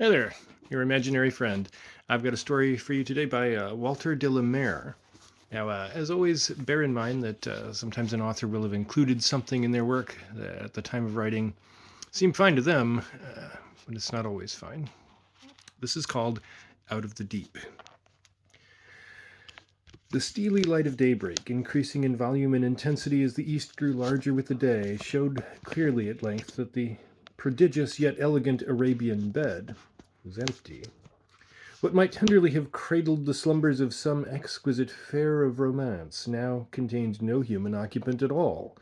Hey there, your imaginary friend. I've got a story for you today by Walter de la Mare. Now, as always, bear in mind that sometimes an author will have included something in their work that at the time of writing seemed fine to them, but it's not always fine. This is called Out of the Deep. The steely light of daybreak, increasing in volume and intensity as the east grew larger with the day, showed clearly at length that the prodigious yet elegant Arabian bed was empty. What might tenderly have cradled the slumbers of some exquisite fair of romance now contained no human occupant at all.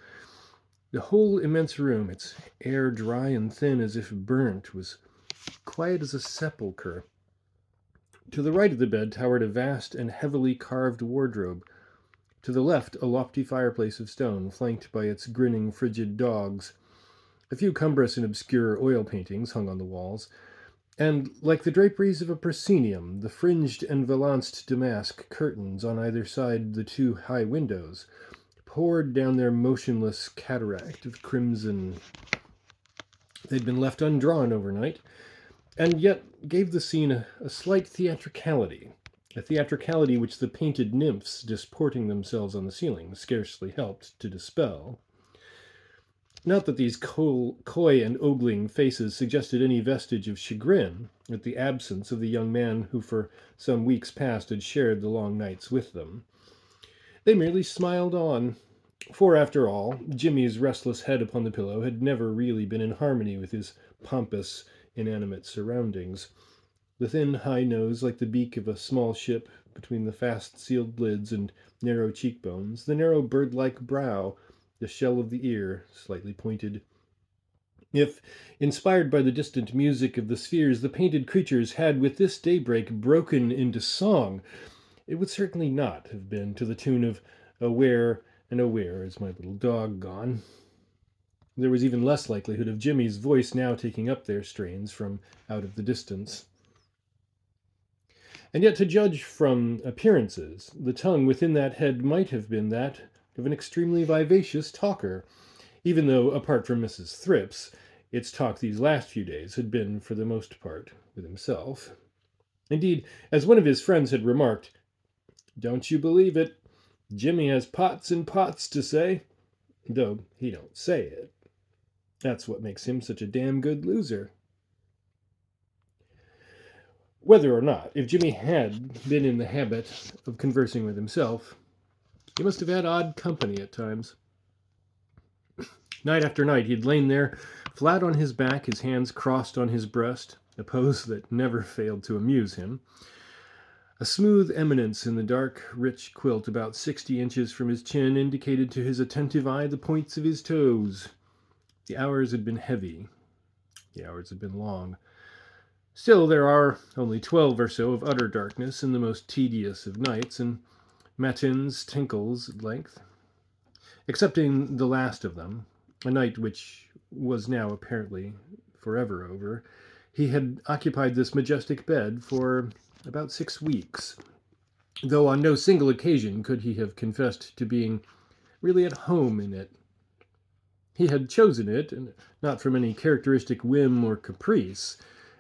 The whole immense room, its air dry and thin as if burnt, was quiet as a sepulchre. To the right of the bed towered a vast and heavily carved wardrobe. To the left, a lofty fireplace of stone, flanked by its grinning, frigid dogs. A few cumbrous and obscure oil paintings hung on the walls, and, like the draperies of a proscenium, the fringed and valanced damask curtains on either side the two high windows poured down their motionless cataract of crimson. They'd been left undrawn overnight, and yet gave the scene a slight theatricality, a theatricality which the painted nymphs disporting themselves on the ceiling scarcely helped to dispel. Not that these coy and ogling faces suggested any vestige of chagrin at the absence of the young man who for some weeks past had shared the long nights with them. They merely smiled on, for after all, Jimmy's restless head upon the pillow had never really been in harmony with his pompous, inanimate surroundings. The thin high nose, like the beak of a small ship, between the fast-sealed lids and narrow cheekbones, the narrow bird-like brow, the shell of the ear, slightly pointed. If, inspired by the distant music of the spheres, the painted creatures had with this daybreak broken into song, it would certainly not have been to the tune of "A where and a where is my little dog gone?" There was even less likelihood of Jimmy's voice now taking up their strains from out of the distance. And yet, to judge from appearances, the tongue within that head might have been that of an extremely vivacious talker, even though, apart from Mrs. Thrips, its talk these last few days had been, for the most part, with himself. Indeed, as one of his friends had remarked, "Don't you believe it, Jimmy has pots and pots to say, though he don't say it. That's what makes him such a damn good loser." Whether or not, if Jimmy had been in the habit of conversing with himself, he must have had odd company at times. Night after night, he'd lain there, flat on his back, his hands crossed on his breast, a pose that never failed to amuse him. A smooth eminence in the dark, rich quilt about 60 inches from his chin indicated to his attentive eye the points of his toes. The hours had been heavy. The hours had been long. Still, there are only 12 or so of utter darkness in the most tedious of nights, and matins tinkles at length. Excepting the last of them, a night which was now apparently forever over, he had occupied this majestic bed for about 6 weeks, though on no single occasion could he have confessed to being really at home in it. He had chosen it, and not from any characteristic whim or caprice,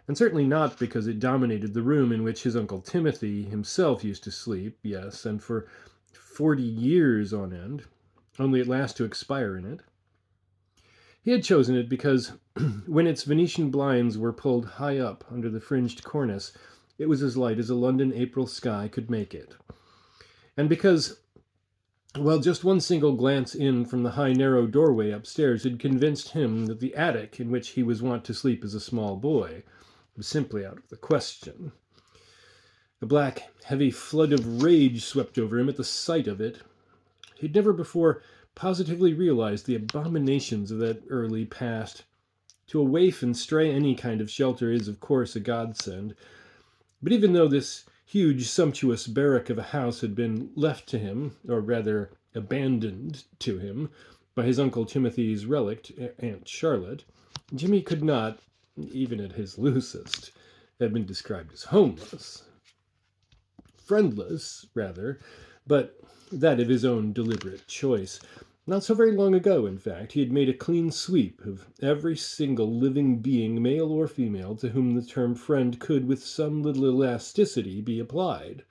and certainly not because it dominated the room in which his Uncle Timothy himself used to sleep, yes, and for 40 years on end, only at last to expire in it. He had chosen it because when its Venetian blinds were pulled high up under the fringed cornice, it was as light as a London April sky could make it. And because, well, just one single glance in from the high narrow doorway upstairs had convinced him that the attic in which he was wont to sleep as a small boy was simply out of the question. A black, heavy flood of rage swept over him at the sight of it. He'd never before positively realized the abominations of that early past. To a waif and stray, any kind of shelter is, of course, a godsend. But even though this huge, sumptuous barrack of a house had been left to him, or rather abandoned to him, by his Uncle Timothy's relict, Aunt Charlotte, Jimmy could not, even at his loosest, have been described as homeless. Friendless, rather, but that of his own deliberate choice. Not so very long ago, in fact, he had made a clean sweep of every single living being, male or female, to whom the term friend could, with some little elasticity, be applied.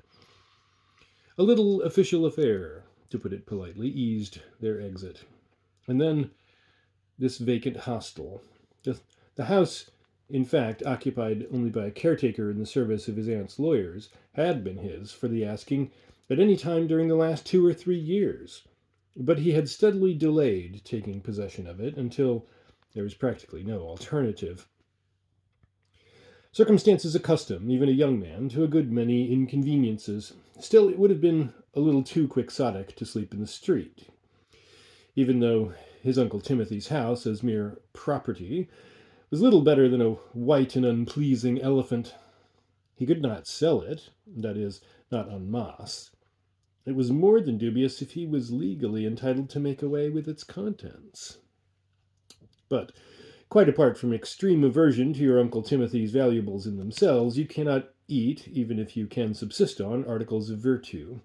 A little official affair, to put it politely, eased their exit. And then this vacant hostel. The house, in fact, occupied only by a caretaker in the service of his aunt's lawyers, had been his for the asking at any time during the last 2 or 3 years. But he had steadily delayed taking possession of it until there was practically no alternative. Circumstances accustom even a young man to a good many inconveniences. Still, it would have been a little too quixotic to sleep in the street. Even though his Uncle Timothy's house, as mere property, was little better than a white and unpleasing elephant. He could not sell it, that is, not en masse. It was more than dubious if he was legally entitled to make away with its contents. But, quite apart from extreme aversion to your Uncle Timothy's valuables in themselves, you cannot eat, even if you can subsist on, articles of virtue.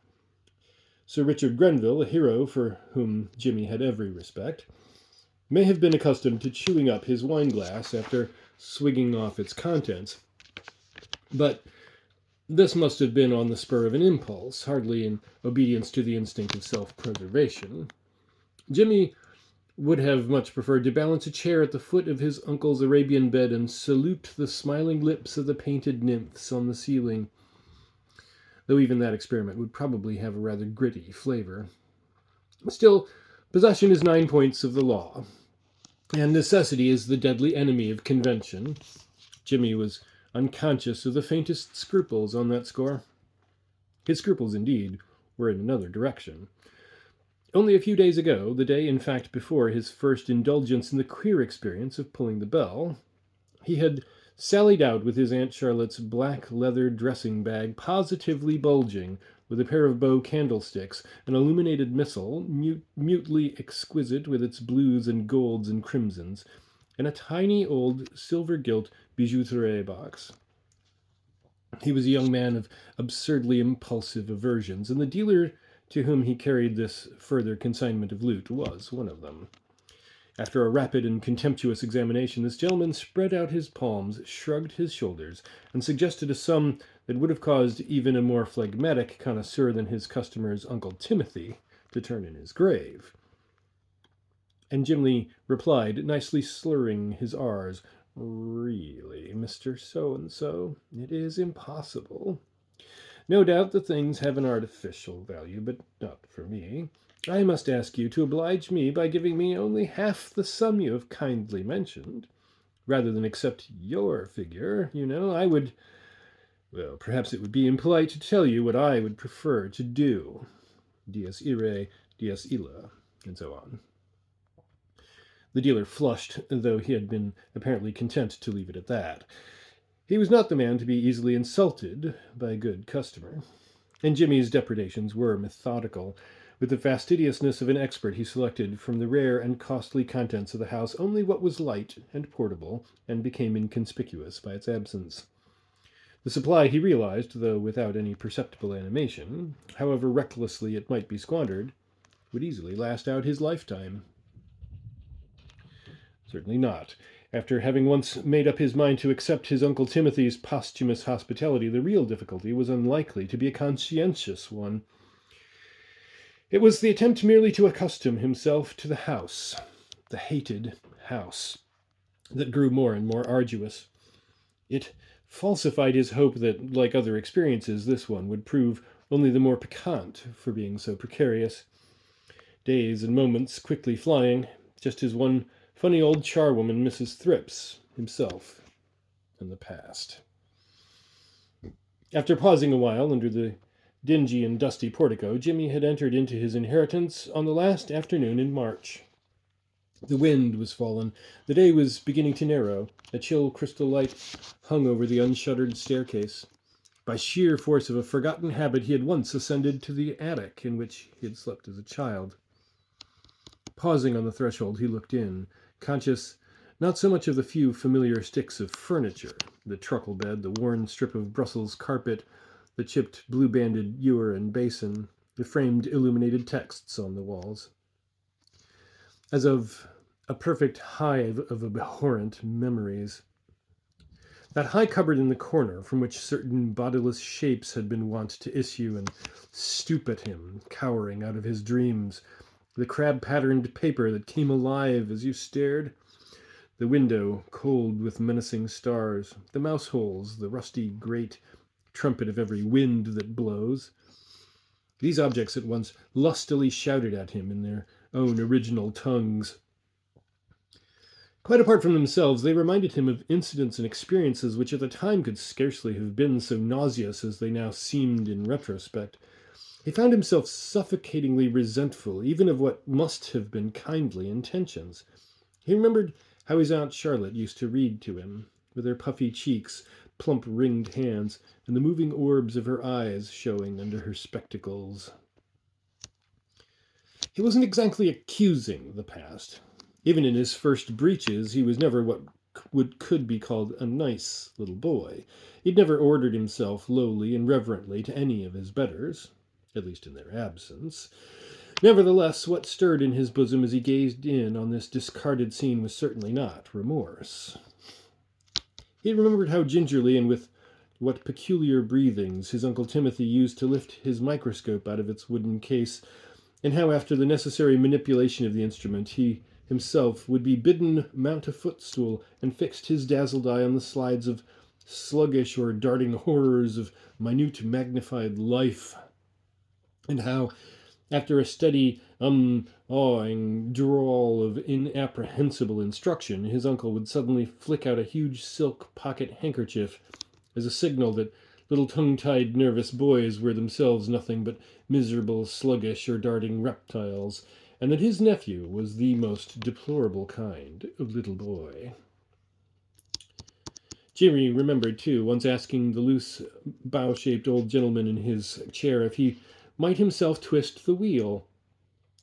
Sir Richard Grenville, a hero for whom Jimmy had every respect, may have been accustomed to chewing up his wine-glass after swigging off its contents, but this must have been on the spur of an impulse, hardly in obedience to the instinct of self-preservation. Jimmy would have much preferred to balance a chair at the foot of his uncle's Arabian bed and salute the smiling lips of the painted nymphs on the ceiling, though even that experiment would probably have a rather gritty flavor. Still, possession is 9 points of the law, and necessity is the deadly enemy of convention. Jimmy was unconscious of the faintest scruples on that score. His scruples, indeed, were in another direction. Only a few days ago, the day in fact before his first indulgence in the queer experience of pulling the bell, he had sallied out with his Aunt Charlotte's black leather dressing bag positively bulging, with a pair of bow candlesticks, an illuminated missal, mutely exquisite with its blues and golds and crimsons, and a tiny old silver-gilt bijouterie box. He was a young man of absurdly impulsive aversions, and the dealer to whom he carried this further consignment of loot was one of them. After a rapid and contemptuous examination, this gentleman spread out his palms, shrugged his shoulders, and suggested a sum that would have caused even a more phlegmatic connoisseur than his customer's Uncle Timothy to turn in his grave. And Jimmy replied, nicely slurring his R's, "Really, Mr. So-and-so, it is impossible. No doubt the things have an artificial value, but not for me. I must ask you to oblige me by giving me only half the sum you have kindly mentioned. Rather than accept your figure, I would... Well, perhaps it would be impolite to tell you what I would prefer to do. Dies irae, dies illa," and so on. The dealer flushed, though he had been apparently content to leave it at that. He was not the man to be easily insulted by a good customer. And Jimmy's depredations were methodical. With the fastidiousness of an expert, he selected from the rare and costly contents of the house only what was light and portable, and became inconspicuous by its absence. The supply, he realized, though without any perceptible animation, however recklessly it might be squandered, would easily last out his lifetime. Certainly not. After having once made up his mind to accept his Uncle Timothy's posthumous hospitality, the real difficulty was unlikely to be a conscientious one. It was the attempt merely to accustom himself to the house, the hated house, that grew more and more arduous. It falsified his hope that, like other experiences, this one would prove only the more piquant for being so precarious. Days and moments quickly flying, just as one funny old charwoman, Mrs. Thrips, himself, in the past. After pausing a while under the dingy and dusty portico, Jimmy had entered into his inheritance on the last afternoon in March. The wind was fallen, the day was beginning to narrow, a chill crystal light hung over the unshuttered staircase. By sheer force of a forgotten habit, he had once ascended to the attic in which he had slept as a child. Pausing on the threshold, he looked in, conscious not so much of the few familiar sticks of furniture, the truckle bed, the worn strip of Brussels carpet, the chipped blue-banded ewer and basin, the framed illuminated texts on the walls. as of a perfect hive of abhorrent memories. That high cupboard in the corner, from which certain bodiless shapes had been wont to issue and stoop at him, cowering out of his dreams. The crab-patterned paper that came alive as you stared. The window, cold with menacing stars. The mouse holes, the rusty grate, trumpet of every wind that blows. These objects at once lustily shouted at him in their own original tongues. Quite apart from themselves, they reminded him of incidents and experiences which at the time could scarcely have been so nauseous as they now seemed in retrospect. He found himself suffocatingly resentful, even of what must have been kindly intentions. He remembered how his Aunt Charlotte used to read to him, with her puffy cheeks, plump ringed hands, and the moving orbs of her eyes showing under her spectacles. He wasn't exactly accusing the past. Even in his first breaches, he was never what could be called a nice little boy. He'd never ordered himself lowly and reverently to any of his betters, at least in their absence. Nevertheless, what stirred in his bosom as he gazed in on this discarded scene was certainly not remorse. He remembered how gingerly and with what peculiar breathings his Uncle Timothy used to lift his microscope out of its wooden case, and how after the necessary manipulation of the instrument he himself would be bidden mount a footstool and fixed his dazzled eye on the slides of sluggish or darting horrors of minute magnified life, and how, after a steady, awing drawl of inapprehensible instruction, his uncle would suddenly flick out a huge silk pocket handkerchief as a signal that little tongue-tied nervous boys were themselves nothing but miserable, sluggish, or darting reptiles, and that his nephew was the most deplorable kind of little boy. Jimmy remembered, too, once asking the loose, bow-shaped old gentleman in his chair if he might himself twist the wheel.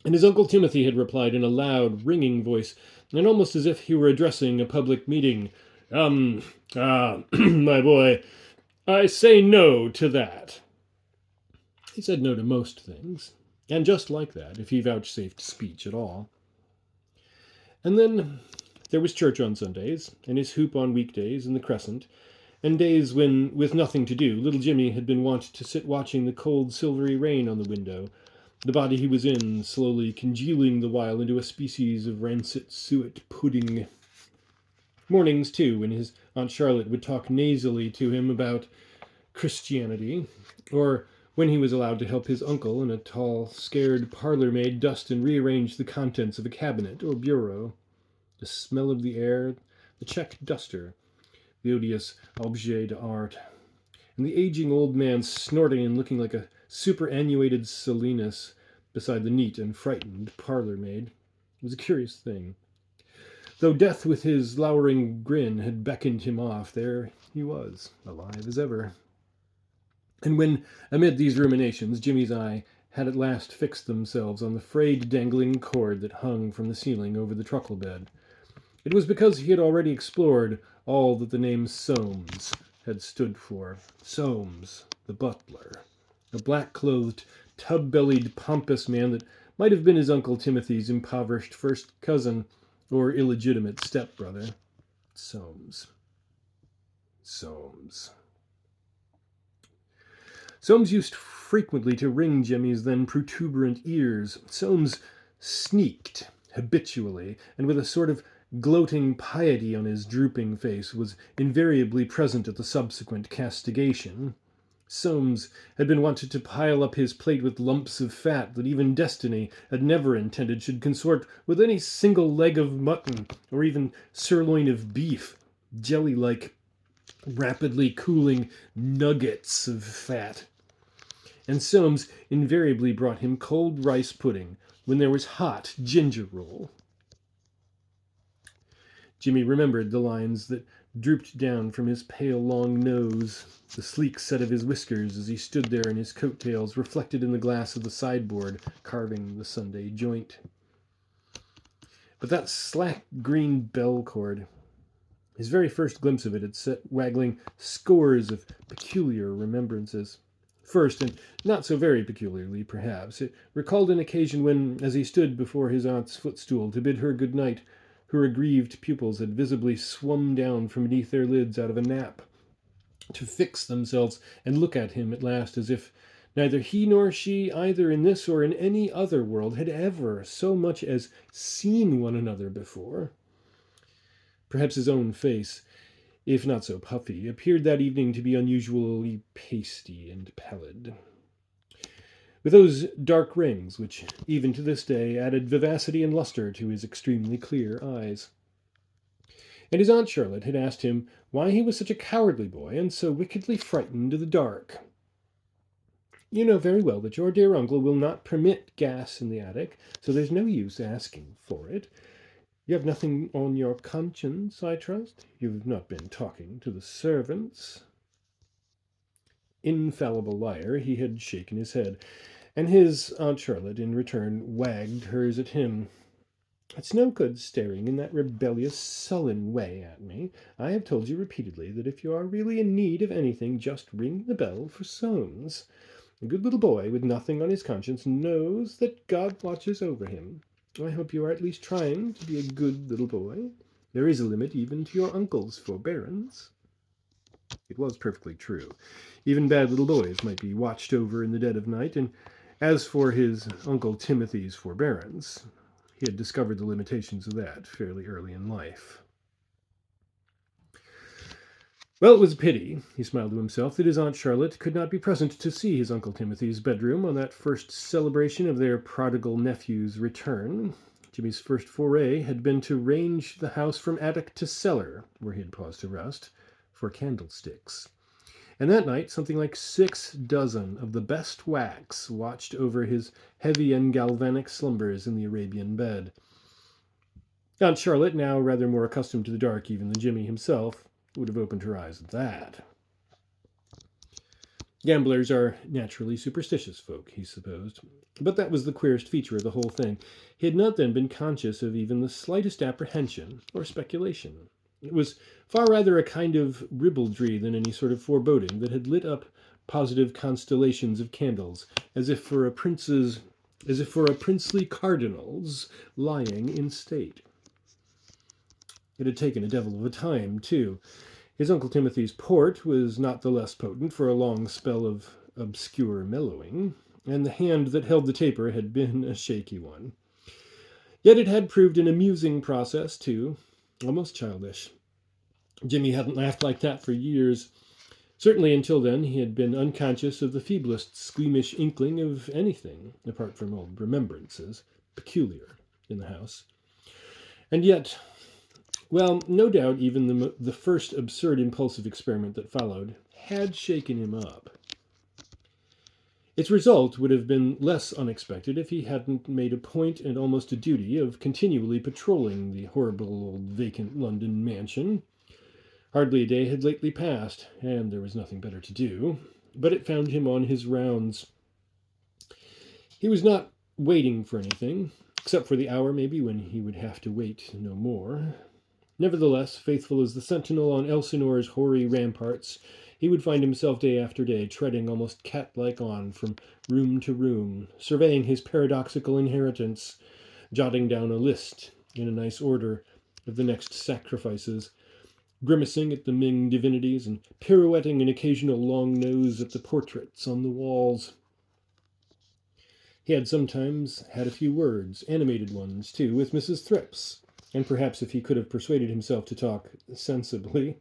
And his Uncle Timothy had replied in a loud, ringing voice, and almost as if he were addressing a public meeting, my boy, I say no to that. He said no to most things, and just like that, if he vouchsafed speech at all. And then there was church on Sundays, and his hoop on weekdays in the Crescent, and days when, with nothing to do, little Jimmy had been wont to sit watching the cold silvery rain on the window, the body he was in slowly congealing the while into a species of rancid suet pudding. Mornings, too, when his Aunt Charlotte would talk nasally to him about Christianity, or when he was allowed to help his uncle and a tall, scared parlour-maid dust and rearrange the contents of a cabinet or bureau. The smell of the air, the check duster, the odious objet d'art, and the aging old man snorting and looking like a superannuated Silenus beside the neat and frightened parlour-maid was a curious thing. Though death with his lowering grin had beckoned him off, there he was, alive as ever. And when, amid these ruminations, Jimmy's eye had at last fixed themselves on the frayed dangling cord that hung from the ceiling over the truckle bed, it was because he had already explored all that the name Soames had stood for. Soames, the butler, a black-clothed, tub-bellied, pompous man that might have been his Uncle Timothy's impoverished first cousin or illegitimate stepbrother. Soames. Soames used frequently to wring Jimmy's then protuberant ears. Soames sneaked, habitually, and with a sort of gloating piety on his drooping face, was invariably present at the subsequent castigation. Soames had been wanted to pile up his plate with lumps of fat that even destiny had never intended should consort with any single leg of mutton or even sirloin of beef, jelly-like, rapidly cooling nuggets of fat. And Soames invariably brought him cold rice pudding when there was hot ginger roll. Jimmy remembered the lines that drooped down from his pale long nose, the sleek set of his whiskers as he stood there in his coat-tails reflected in the glass of the sideboard carving the Sunday joint. But that slack green bell cord, his very first glimpse of it had set waggling scores of peculiar remembrances. First, and not so very peculiarly, perhaps, it recalled an occasion when, as he stood before his aunt's footstool to bid her good night, her aggrieved pupils had visibly swum down from beneath their lids out of a nap, to fix themselves and look at him at last as if neither he nor she, either in this or in any other world, had ever so much as seen one another before. Perhaps his own face, if not so puffy, appeared that evening to be unusually pasty and pallid, with those dark rings which, even to this day, added vivacity and luster to his extremely clear eyes. And his Aunt Charlotte had asked him why he was such a cowardly boy and so wickedly frightened of the dark. "You know very well that your dear uncle will not permit gas in the attic, so there's no use asking for it. You have nothing on your conscience, I trust? You've not been talking to the servants?" Infallible liar, he had shaken his head, and his Aunt Charlotte, in return, wagged hers at him. "It's no good staring in that rebellious, sullen way at me. I have told you repeatedly that if you are really in need of anything, just ring the bell for Soames. A good little boy with nothing on his conscience knows that God watches over him. I hope you are at least trying to be a good little boy. There is a limit even to your uncle's forbearance." It was perfectly true. Even bad little boys might be watched over in the dead of night, and as for his Uncle Timothy's forbearance, he had discovered the limitations of that fairly early in life. Well, it was a pity, he smiled to himself, that his Aunt Charlotte could not be present to see his Uncle Timothy's bedroom on that first celebration of their prodigal nephew's return. Jimmy's first foray had been to range the house from attic to cellar, where he had paused to rest, for candlesticks. And that night, something like 6 dozen of the best wax watched over his heavy and galvanic slumbers in the Arabian bed. Aunt Charlotte, now rather more accustomed to the dark even than Jimmy himself, would have opened her eyes at that. Gamblers are naturally superstitious folk, he supposed. But that was the queerest feature of the whole thing. He had not then been conscious of even the slightest apprehension or speculation. It was far rather a kind of ribaldry than any sort of foreboding that had lit up positive constellations of candles, as if for a princely cardinal's lying in state. It had taken a devil of a time, too. His Uncle Timothy's port was not the less potent for a long spell of obscure mellowing, and the hand that held the taper had been a shaky one. Yet it had proved an amusing process, too, almost childish. Jimmy hadn't laughed like that for years. Certainly until then he had been unconscious of the feeblest squeamish inkling of anything, apart from old remembrances, peculiar in the house. And yet, well, no doubt even the first absurd impulsive experiment that followed had shaken him up. Its result would have been less unexpected if he hadn't made a point and almost a duty of continually patrolling the horrible old vacant London mansion. Hardly a day had lately passed, and there was nothing better to do, but it found him on his rounds. He was not waiting for anything, except for the hour maybe when he would have to wait no more. Nevertheless, faithful as the sentinel on Elsinore's hoary ramparts, he would find himself day after day treading almost cat-like on from room to room, surveying his paradoxical inheritance, jotting down a list in a nice order of the next sacrifices, grimacing at the Ming divinities and pirouetting an occasional long nose at the portraits on the walls. He had sometimes had a few words, animated ones, too, with Mrs. Thrips, and perhaps if he could have persuaded himself to talk sensibly,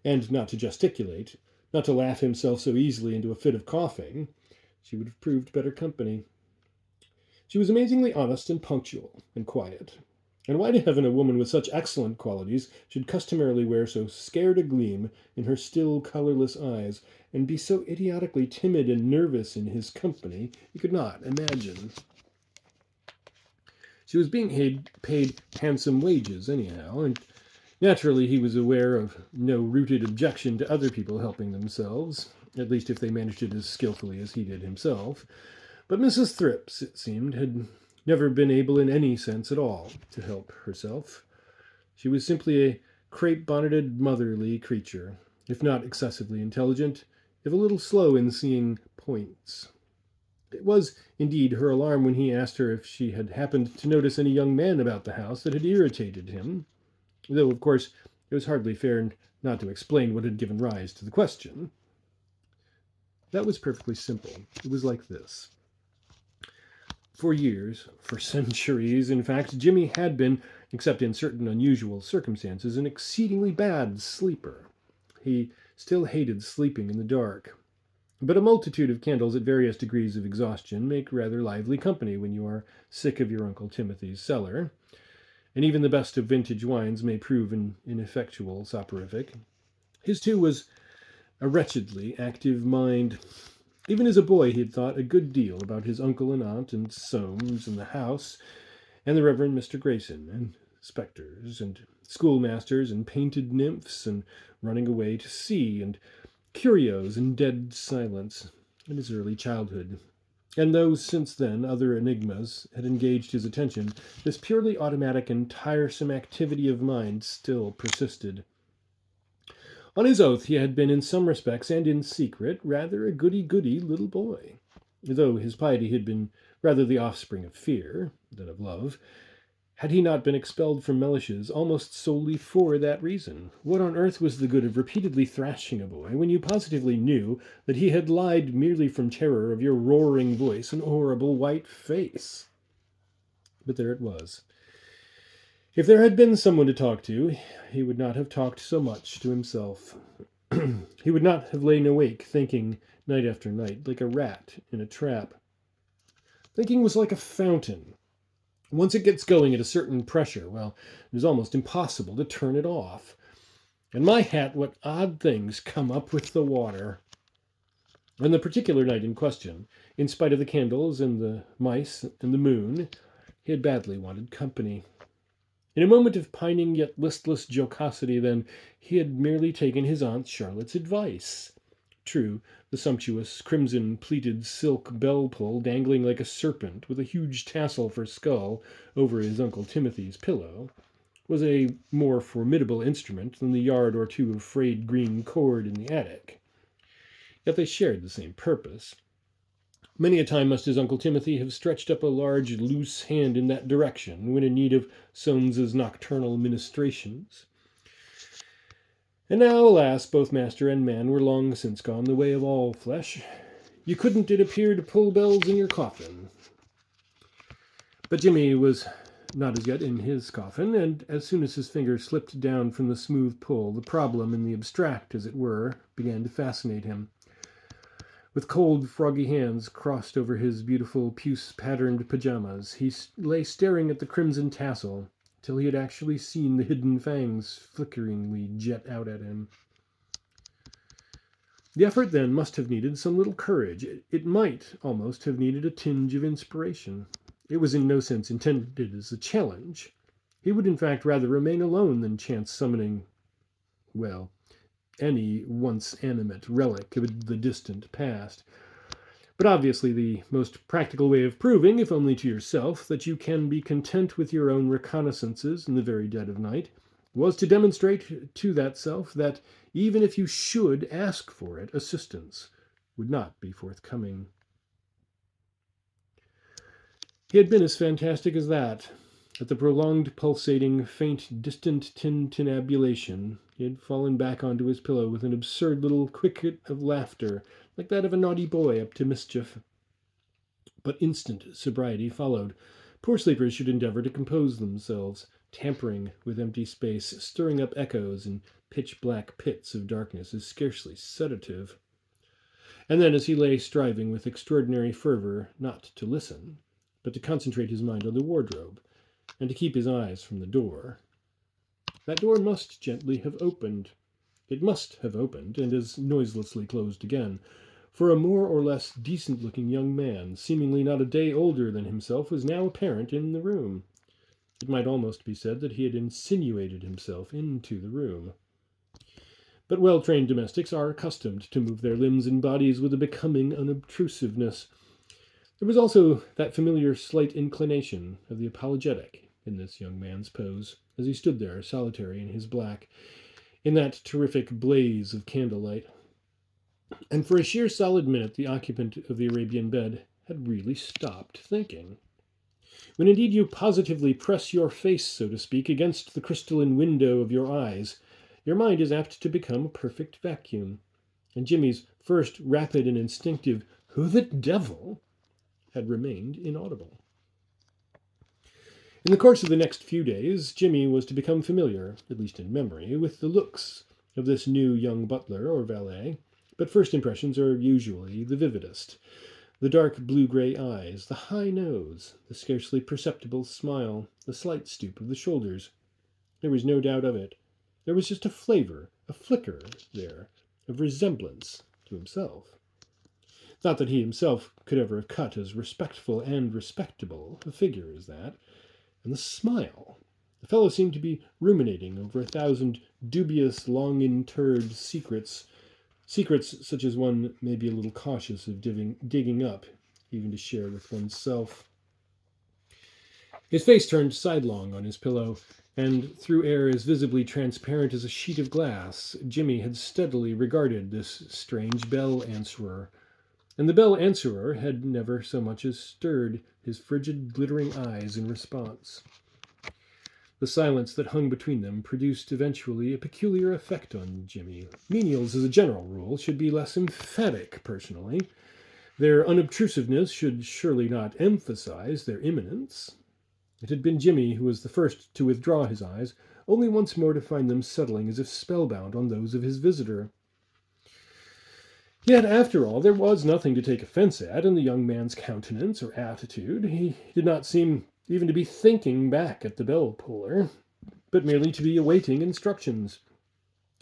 and not to gesticulate, not to laugh himself so easily into a fit of coughing, she would have proved better company. She was amazingly honest and punctual and quiet. And why to heaven a woman with such excellent qualities should customarily wear so scared a gleam in her still colourless eyes, and be so idiotically timid and nervous in his company, he could not imagine. She was being paid handsome wages, anyhow, and naturally he was aware of no rooted objection to other people helping themselves, at least if they managed it as skilfully as he did himself. But Mrs. Thrips, it seemed, had never been able in any sense at all to help herself. She was simply a crepe-bonneted, motherly creature, if not excessively intelligent, if a little slow in seeing points. It was, indeed, her alarm when he asked her if she had happened to notice any young man about the house that had irritated him, though, of course, it was hardly fair not to explain what had given rise to the question. That was perfectly simple. It was like this. For years, for centuries, in fact, Jimmy had been, except in certain unusual circumstances, an exceedingly bad sleeper. He still hated sleeping in the dark. But a multitude of candles at various degrees of exhaustion make rather lively company when you are sick of your Uncle Timothy's cellar, and even the best of vintage wines may prove an ineffectual soporific. His, too, was a wretchedly active mind. Even as a boy, he had thought a good deal about his uncle and aunt and Soames and the house, and the Reverend Mr. Grayson, and spectres, and schoolmasters, and painted nymphs, and running away to sea, and curios and dead silence, in his early childhood. And though since then other enigmas had engaged his attention, this purely automatic and tiresome activity of mind still persisted. On his oath, he had been in some respects, and in secret, rather a goody-goody little boy, though his piety had been rather the offspring of fear than of love. Had he not been expelled from Mellish's almost solely for that reason? What on earth was the good of repeatedly thrashing a boy when you positively knew that he had lied merely from terror of your roaring voice and horrible white face? But there it was. If there had been someone to talk to, he would not have talked so much to himself. He would not have lain awake thinking night after night like a rat in a trap. Thinking was like a fountain. Once it gets going at a certain pressure, well, it is almost impossible to turn it off. And my hat, what odd things come up with the water. On the particular night in question, in spite of the candles and the mice and the moon, he had badly wanted company. In a moment of pining yet listless jocosity, then, he had merely taken his Aunt Charlotte's advice. True, the sumptuous crimson-pleated silk bell-pull dangling like a serpent with a huge tassel for skull over his Uncle Timothy's pillow was a more formidable instrument than the yard or two of frayed green cord in the attic. Yet they shared the same purpose. Many a time must his Uncle Timothy have stretched up a large, loose hand in that direction when in need of Solmes's nocturnal ministrations. And now, alas, both master and man were long since gone the way of all flesh. You couldn't, it appeared, pull bells in your coffin. But Jimmy was not as yet in his coffin, and as soon as his fingers slipped down from the smooth pull, the problem in the abstract, as it were, began to fascinate him. With cold, froggy hands crossed over his beautiful puce-patterned pajamas, he lay staring at the crimson tassel till he had actually seen the hidden fangs flickeringly jet out at him. The effort, then, must have needed some little courage. It might almost have needed a tinge of inspiration. It was in no sense intended as a challenge. He would, in fact, rather remain alone than chance summoning, well, any once animate relic of the distant past. But obviously the most practical way of proving, if only to yourself, that you can be content with your own reconnaissances in the very dead of night, was to demonstrate to that self that, even if you should ask for it, assistance would not be forthcoming. He had been as fantastic as that. At the prolonged, pulsating, faint, distant tintinnabulation, he had fallen back onto his pillow with an absurd little cricket of laughter, like that of a naughty boy up to mischief. But instant sobriety followed. Poor sleepers should endeavor to compose themselves, tampering with empty space, stirring up echoes in pitch-black pits of darkness is scarcely sedative. And then, as he lay striving with extraordinary fervor not to listen, but to concentrate his mind on the wardrobe, and to keep his eyes from the door, that door must gently have opened. It must have opened, and as noiselessly closed again, for a more or less decent-looking young man, seemingly not a day older than himself, was now apparent in the room. It might almost be said that he had insinuated himself into the room. But well-trained domestics are accustomed to move their limbs and bodies with a becoming unobtrusiveness. There was also that familiar slight inclination of the apologetic in this young man's pose, as he stood there, solitary in his black, in that terrific blaze of candlelight. And for a sheer solid minute, the occupant of the Arabian bed had really stopped thinking. When indeed you positively press your face, so to speak, against the crystalline window of your eyes, your mind is apt to become a perfect vacuum. And Jimmy's first rapid and instinctive, "Who the devil?" had remained inaudible. In the course of the next few days, Jimmy was to become familiar, at least in memory, with the looks of this new young butler or valet, but first impressions are usually the vividest. The dark blue-gray eyes, the high nose, the scarcely perceptible smile, the slight stoop of the shoulders. There was no doubt of it. There was just a flavor, a flicker there, of resemblance to himself. Not that he himself could ever have cut as respectful and respectable a figure as that. And the smile. The fellow seemed to be ruminating over 1,000 dubious, long-interred secrets, secrets such as one may be a little cautious of digging up, even to share with oneself. His face turned sidelong on his pillow, and through air as visibly transparent as a sheet of glass, Jimmy had steadily regarded this strange bell answerer. And the bell answerer had never so much as stirred his frigid, glittering eyes in response. The silence that hung between them produced eventually a peculiar effect on Jimmy. Menials, as a general rule, should be less emphatic, personally. Their unobtrusiveness should surely not emphasize their imminence. It had been Jimmy who was the first to withdraw his eyes, only once more to find them settling as if spellbound on those of his visitor. Yet, after all, there was nothing to take offense at in the young man's countenance or attitude. He did not seem even to be thinking back at the bell puller, but merely to be awaiting instructions.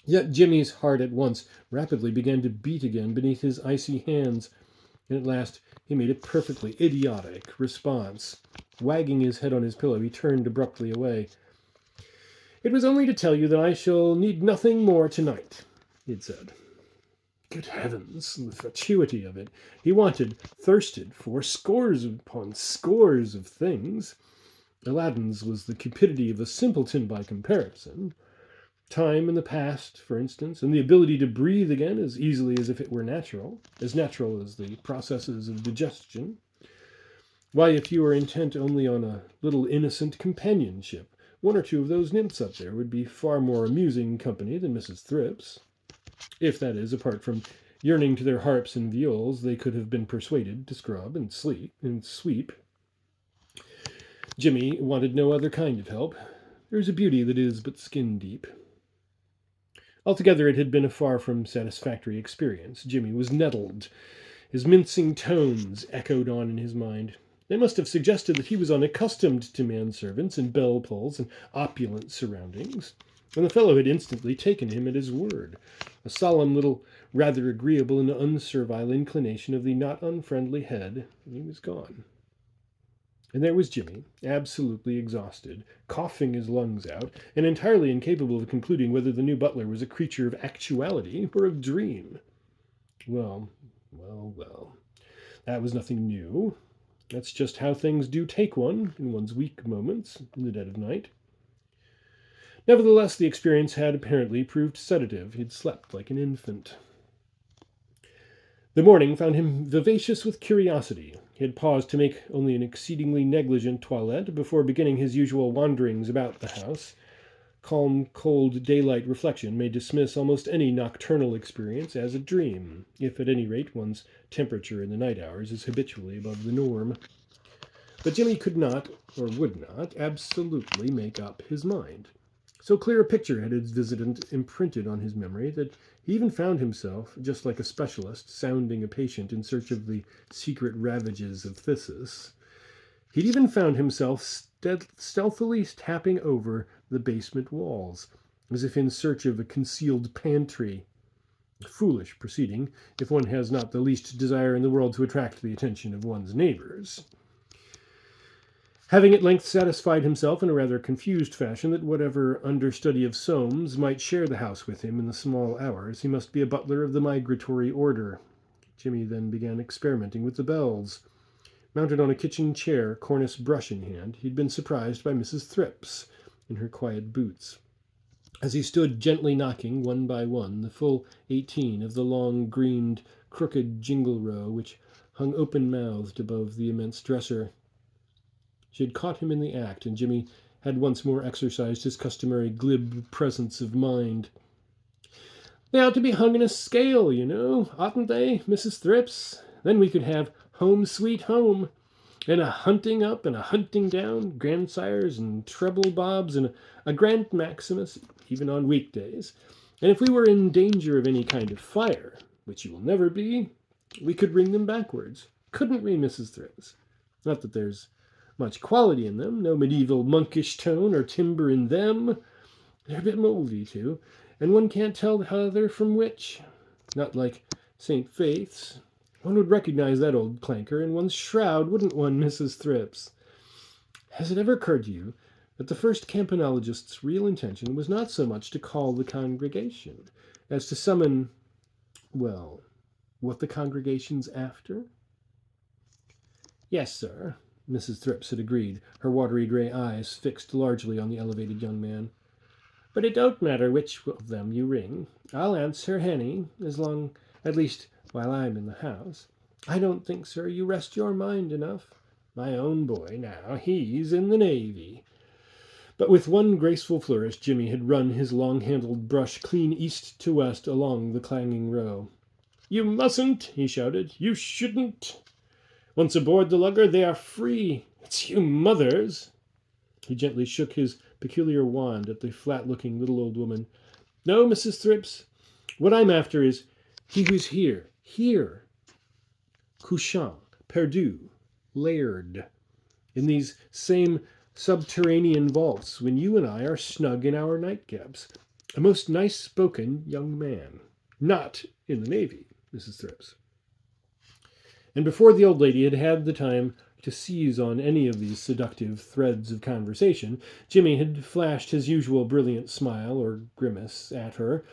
Yet Jimmy's heart at once rapidly began to beat again beneath his icy hands, and at last he made a perfectly idiotic response. Wagging his head on his pillow, he turned abruptly away. "It was only to tell you that I shall need nothing more tonight," he had said. Good heavens, the fatuity of it. He thirsted for scores upon scores of things. Aladdin's was the cupidity of a simpleton by comparison. Time in the past, for instance, and the ability to breathe again as easily as if it were natural as the processes of digestion. Why, if you were intent only on a little innocent companionship, one or two of those nymphs up there would be far more amusing company than Mrs. Thrips. If, that is, apart from yearning to their harps and viols, they could have been persuaded to scrub and sweep. Jimmy wanted no other kind of help. There is a beauty that is but skin deep. Altogether, it had been a far from satisfactory experience. Jimmy was nettled. His mincing tones echoed on in his mind. They must have suggested that he was unaccustomed to manservants and bell pulls and opulent surroundings. And the fellow had instantly taken him at his word. A solemn little, rather agreeable and unservile inclination of the not unfriendly head, and he was gone. And there was Jimmy, absolutely exhausted, coughing his lungs out, and entirely incapable of concluding whether the new butler was a creature of actuality or of dream. Well. That was nothing new. That's just how things do take one in one's weak moments in the dead of night. Nevertheless, the experience had apparently proved sedative. He had slept like an infant. The morning found him vivacious with curiosity. He had paused to make only an exceedingly negligent toilette before beginning his usual wanderings about the house. Calm, cold daylight reflection may dismiss almost any nocturnal experience as a dream, if at any rate one's temperature in the night hours is habitually above the norm. But Jimmy could not, or would not, absolutely make up his mind. So clear a picture had his visitant imprinted on his memory that he even found himself, just like a specialist, sounding a patient in search of the secret ravages of phthisis. He'd even found himself stealthily tapping over the basement walls, as if in search of a concealed pantry. A foolish proceeding, if one has not the least desire in the world to attract the attention of one's neighbors. Having at length satisfied himself in a rather confused fashion that whatever understudy of Soames might share the house with him in the small hours, he must be a butler of the migratory order. Jimmy then began experimenting with the bells. Mounted on a kitchen chair, cornice brush in hand, he'd been surprised by Mrs. Thrips in her quiet boots. as he stood gently knocking, one by one, the full 18 of the long, greened, crooked jingle row which hung open-mouthed above the immense dresser. She had caught him in the act, and Jimmy had once more exercised his customary glib presence of mind. "They ought to be hung in a scale, you know, oughtn't they, Mrs. Thrips? Then we could have Home Sweet Home, and a hunting up and a hunting down, grandsires and treble bobs, and a Grand Maximus, even on weekdays. And if we were in danger of any kind of fire, which you will never be, we could ring them backwards. Couldn't we, Mrs. Thrips? Not that there's much quality in them, no medieval monkish tone or timber in them. They're a bit mouldy, too, and one can't tell the other from which. Not like St. Faith's. One would recognize that old clanker in one's shroud, wouldn't one, Mrs. Thrips? Has it ever occurred to you that the first campanologist's real intention was not so much to call the congregation as to summon, well, what the congregation's after?" "Yes, sir," Mrs. Thrips had agreed, her watery grey eyes fixed largely on the elevated young man. "But it don't matter which of them you ring. I'll answer Henny, as long, at least, while I'm in the house. I don't think, sir, you rest your mind enough. My own boy, now, he's in the Navy." But with one graceful flourish, Jimmy had run his long-handled brush clean east to west along the clanging row. "You mustn't," he shouted. "You shouldn't. Once aboard the lugger, they are free. It's you mothers." He gently shook his peculiar wand at the flat-looking little old woman. "No, Mrs. Thrips, what I'm after is he who's here, couchant, perdu, laird, in these same subterranean vaults when you and I are snug in our nightcaps. A most nice-spoken young man. Not in the Navy, Mrs. Thrips." And before the old lady had had the time to seize on any of these seductive threads of conversation, Jimmy had flashed his usual brilliant smile or grimace at her,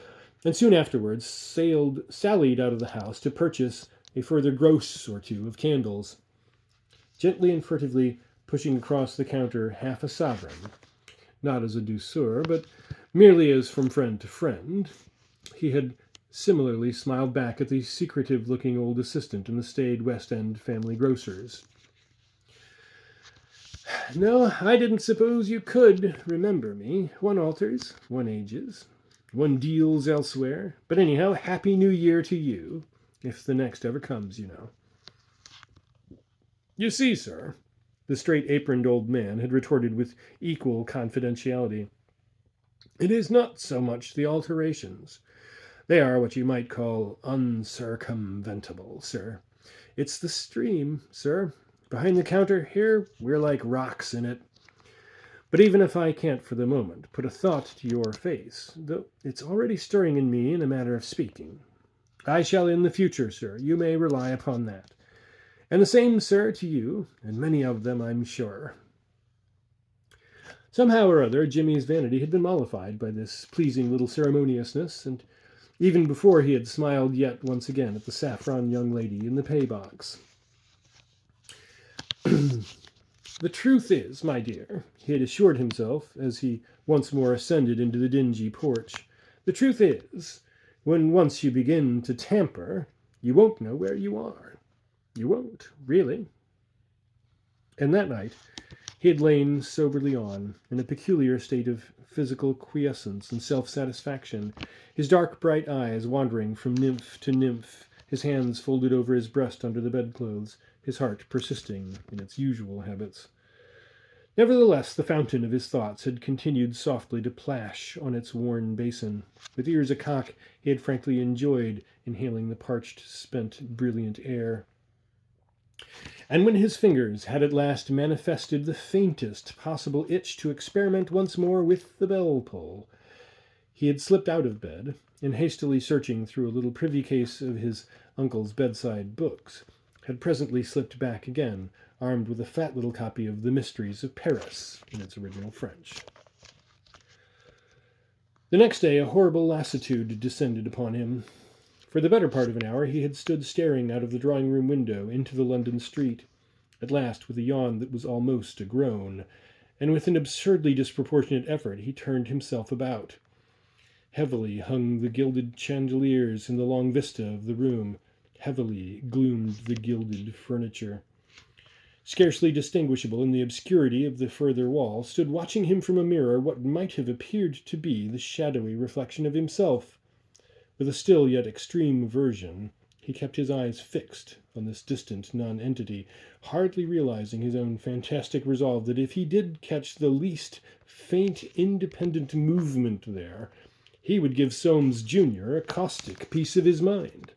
and soon afterwards sallied out of the house to purchase a further gross or two of candles. Gently and furtively pushing across the counter half a sovereign, not as a douceur, but merely as from friend to friend, he had similarly smiled back at the secretive-looking old assistant in the staid West End family grocer's. "No, I didn't suppose you could remember me. One alters, one ages, one deals elsewhere. But anyhow, Happy New Year to you, if the next ever comes, you know." "You see, sir," the straight-aproned old man had retorted with equal confidentiality, "it is not so much the alterations. They are what you might call uncircumventable, sir. It's the stream, sir. Behind the counter here, we're like rocks in it. But even if I can't for the moment put a thought to your face, though it's already stirring in me in a manner of speaking, I shall in the future, sir. You may rely upon that. And the same, sir, to you, and many of them, I'm sure." Somehow or other, Jimmy's vanity had been mollified by this pleasing little ceremoniousness, and even before he had smiled yet once again at the saffron young lady in the pay-box. "The truth is, my dear," he had assured himself as he once more ascended into the dingy porch, "the truth is, when once you begin to tamper, you won't know where you are. You won't, really." And that night he had lain soberly on, in a peculiar state of physical quiescence and self-satisfaction, his dark bright eyes wandering from nymph to nymph, his hands folded over his breast under the bedclothes, his heart persisting in its usual habits. Nevertheless, the fountain of his thoughts had continued softly to plash on its worn basin. With ears acock, he had frankly enjoyed inhaling the parched, spent, brilliant air. And when his fingers had at last manifested the faintest possible itch to experiment once more with the bell-pull, he had slipped out of bed, and hastily searching through a little privy-case of his uncle's bedside books, had presently slipped back again, armed with a fat little copy of The Mysteries of Paris in its original French. The next day a horrible lassitude descended upon him. For the better part of an hour he had stood staring out of the drawing-room window into the London street, at last with a yawn that was almost a groan, and with an absurdly disproportionate effort he turned himself about. Heavily hung the gilded chandeliers in the long vista of the room. Heavily gloomed the gilded furniture. Scarcely distinguishable in the obscurity of the further wall, stood watching him from a mirror what might have appeared to be the shadowy reflection of himself. With a still yet extreme aversion, he kept his eyes fixed on this distant nonentity, hardly realizing his own fantastic resolve that if he did catch the least faint independent movement there, he would give Soames Jr. a caustic piece of his mind.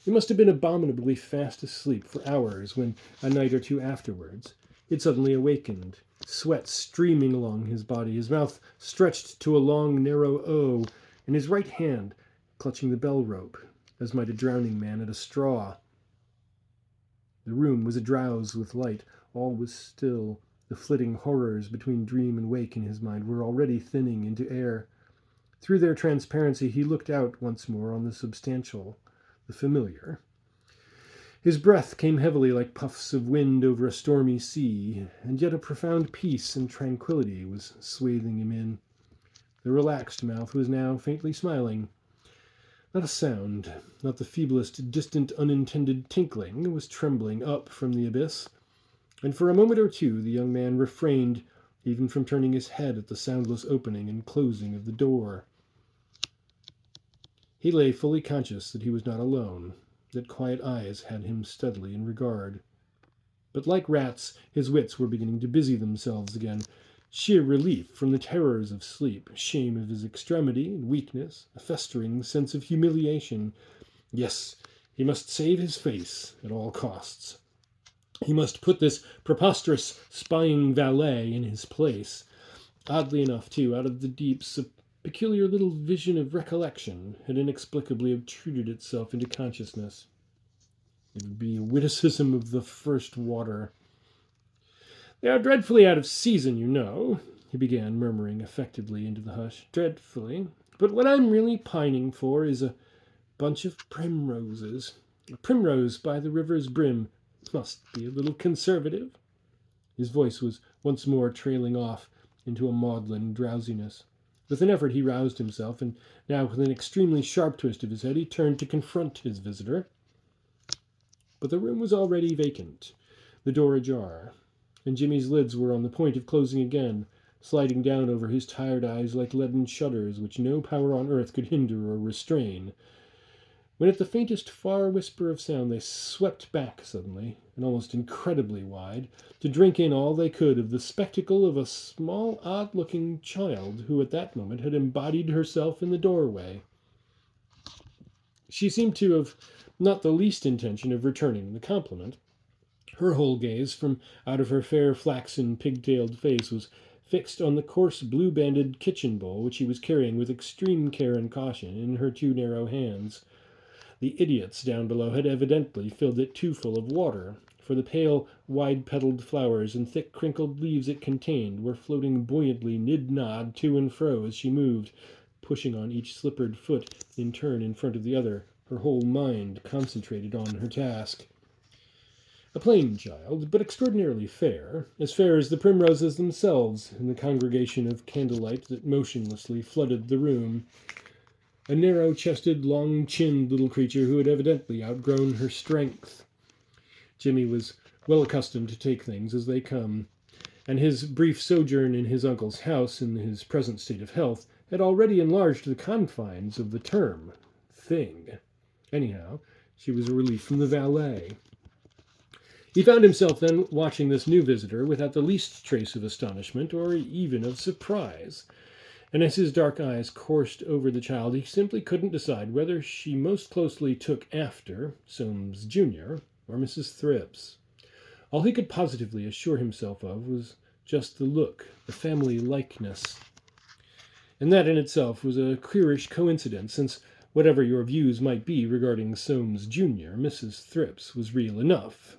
He must have been abominably fast asleep for hours when, a night or two afterwards, he had suddenly awakened, sweat streaming along his body, his mouth stretched to a long, narrow O, and his right hand clutching the bell rope, as might a drowning man at a straw. The room was adrowse with light. All was still. The flitting horrors between dream and wake in his mind were already thinning into air. Through their transparency he looked out once more on the substantial, the familiar. His breath came heavily like puffs of wind over a stormy sea, and yet a profound peace and tranquillity was swathing him in. The relaxed mouth was now faintly smiling. Not a sound, not the feeblest distant unintended tinkling, was trembling up from the abyss, and for a moment or two the young man refrained even from turning his head at the soundless opening and closing of the door. He lay fully conscious that he was not alone, that quiet eyes had him steadily in regard. But like rats, his wits were beginning to busy themselves again. Sheer relief from the terrors of sleep, shame of his extremity and weakness, a festering sense of humiliation. Yes, he must save his face at all costs. He must put this preposterous spying valet in his place. Oddly enough, too, out of the deeps, a peculiar little vision of recollection had inexplicably obtruded itself into consciousness. It would be a witticism of the first water. "They are dreadfully out of season, you know," he began, murmuring affectedly into the hush. "Dreadfully. But what I'm really pining for is a bunch of primroses. A primrose by the river's brim. Must be a little conservative." His voice was once more trailing off into a maudlin drowsiness. With an effort he roused himself, and now with an extremely sharp twist of his head he turned to confront his visitor. But the room was already vacant, the door ajar, and Jimmy's lids were on the point of closing again, sliding down over his tired eyes like leaden shutters which no power on earth could hinder or restrain, when at the faintest far whisper of sound they swept back suddenly, and almost incredibly wide, to drink in all they could of the spectacle of a small, odd-looking child who at that moment had embodied herself in the doorway. She seemed to have not the least intention of returning the compliment. Her whole gaze, from out of her fair flaxen pigtailed face, was fixed on the coarse blue-banded kitchen bowl which she was carrying with extreme care and caution in her two narrow hands. The idiots down below had evidently filled it too full of water, for the pale, wide-petalled flowers and thick crinkled leaves it contained were floating buoyantly nid-nod to and fro as she moved, pushing on each slippered foot in turn in front of the other, her whole mind concentrated on her task. A plain child, but extraordinarily fair as the primroses themselves in the congregation of candlelight that motionlessly flooded the room. A narrow-chested, long-chinned little creature who had evidently outgrown her strength. Jimmy was well accustomed to take things as they come, and his brief sojourn in his uncle's house in his present state of health had already enlarged the confines of the term thing. Anyhow, she was a relief from the valet. He found himself then watching this new visitor without the least trace of astonishment or even of surprise. And as his dark eyes coursed over the child, he simply couldn't decide whether she most closely took after Soames Jr. or Mrs. Thrips. All he could positively assure himself of was just the look, the family likeness. And that in itself was a queerish coincidence, since whatever your views might be regarding Soames Jr., Mrs. Thrips was real enough.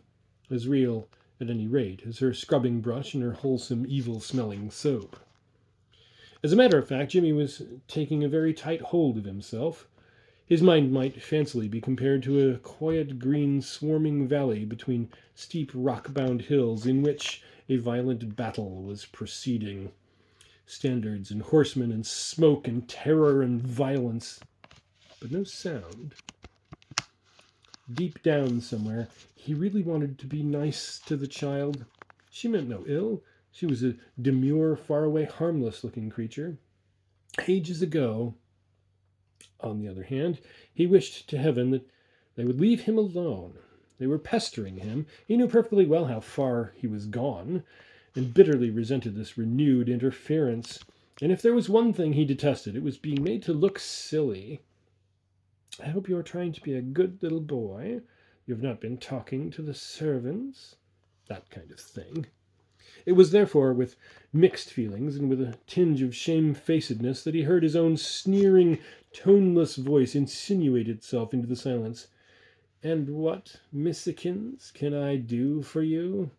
As real, at any rate, as her scrubbing brush and her wholesome, evil-smelling soap. As a matter of fact, Jimmy was taking a very tight hold of himself. His mind might fancily be compared to a quiet, green, swarming valley between steep, rock-bound hills in which a violent battle was proceeding. standards and horsemen and smoke and terror and violence, but no sound. Deep down somewhere, he really wanted to be nice to the child. She meant no ill. She was a demure, faraway, harmless-looking creature. Ages ago, on the other hand, he wished to heaven that they would leave him alone. They were pestering him. He knew perfectly well how far he was gone, and bitterly resented this renewed interference. And if there was one thing he detested, it was being made to look silly. I hope you are trying to be a good little boy. You have not been talking to the servants. That kind of thing. It was therefore with mixed feelings and with a tinge of shamefacedness that he heard his own sneering, toneless voice insinuate itself into the silence. And what, Missikins, can I do for you?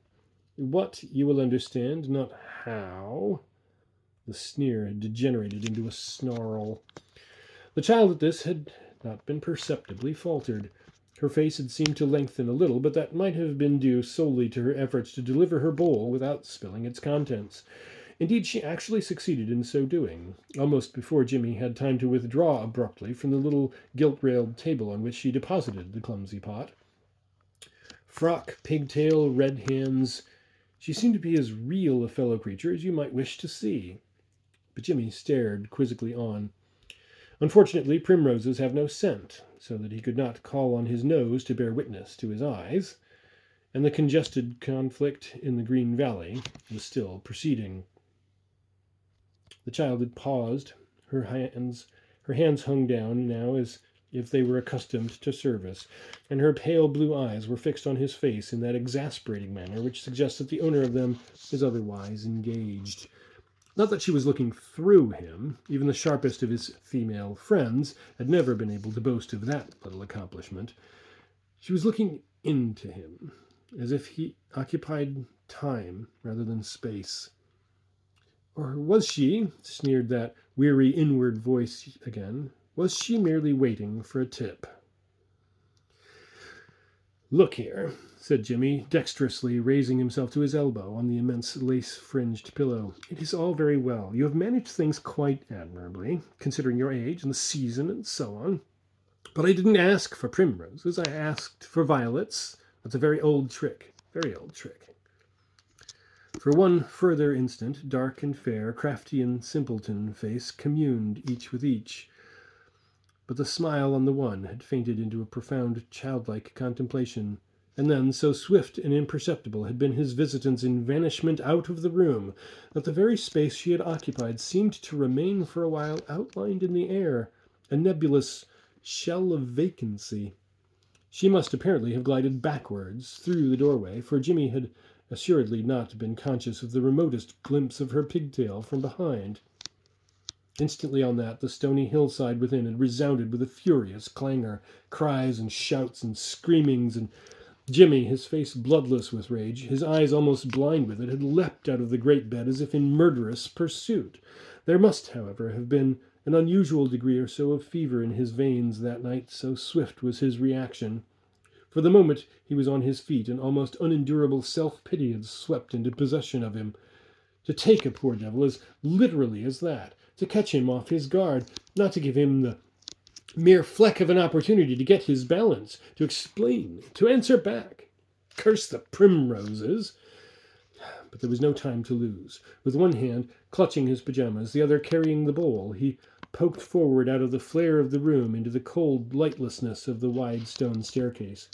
What, you will understand, not how. The sneer had degenerated into a snarl. The child at this had not been perceptibly faltered. Her face had seemed to lengthen a little, but that might have been due solely to her efforts to deliver her bowl without spilling its contents. Indeed, she actually succeeded in so doing, almost before Jimmy had time to withdraw abruptly from the little gilt-railed table on which she deposited the clumsy pot. Frock, pigtail, red hands. She seemed to be as real a fellow creature as you might wish to see. But Jimmy stared quizzically on. Unfortunately, primroses have no scent, so that he could not call on his nose to bear witness to his eyes, and the congested conflict in the Green Valley was still proceeding. The child had paused. Her hands hung down now as if they were accustomed to service, and her pale blue eyes were fixed on his face in that exasperating manner which suggests that the owner of them is otherwise engaged. Not that she was looking through him. Even the sharpest of his female friends had never been able to boast of that little accomplishment. She was looking into him, as if he occupied time rather than space. Or was she, sneered that weary inward voice again, was she merely waiting for a tip? Look here, said Jimmy, dexterously raising himself to his elbow on the immense lace-fringed pillow. It is all very well. You have managed things quite admirably, considering your age and the season and so on. But I didn't ask for primroses. I asked for violets. That's a very old trick. Very old trick. For one further instant, dark and fair, crafty and simpleton face communed each with each. But the smile on the one had fainted into a profound childlike contemplation, and then, so swift and imperceptible had been his visitant's vanishment out of the room, that the very space she had occupied seemed to remain for a while outlined in the air, a nebulous shell of vacancy. She must apparently have glided backwards through the doorway, for Jimmy had assuredly not been conscious of the remotest glimpse of her pigtail from behind. Instantly on that, the stony hillside within had resounded with a furious clangor, cries and shouts and screamings, and Jimmy, his face bloodless with rage, his eyes almost blind with it, had leapt out of the great bed as if in murderous pursuit. There must, however, have been an unusual degree or so of fever in his veins that night, so swift was his reaction. For the moment he was on his feet, and almost unendurable self-pity had swept into possession of him. To take a poor devil as literally as that, to catch him off his guard, not to give him the mere fleck of an opportunity to get his balance, to explain, to answer back. Curse the primroses! But there was no time to lose. With one hand clutching his pajamas, the other carrying the bowl, he poked forward out of the flare of the room into the cold lightlessness of the wide stone staircase.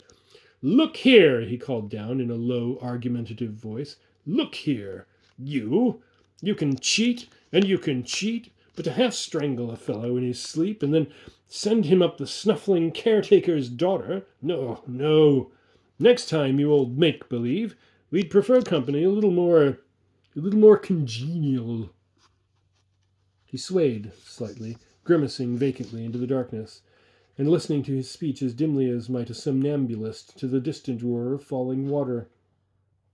"Look here," he called down in a low, argumentative voice. "Look here, you! You can cheat, and you can cheat, but to half strangle a fellow in his sleep and then send him up the snuffling caretaker's daughter, no, no. Next time, you old make-believe, we'd prefer company a little more congenial." He swayed slightly, grimacing vacantly into the darkness, and listening to his speech as dimly as might a somnambulist to the distant roar of falling water.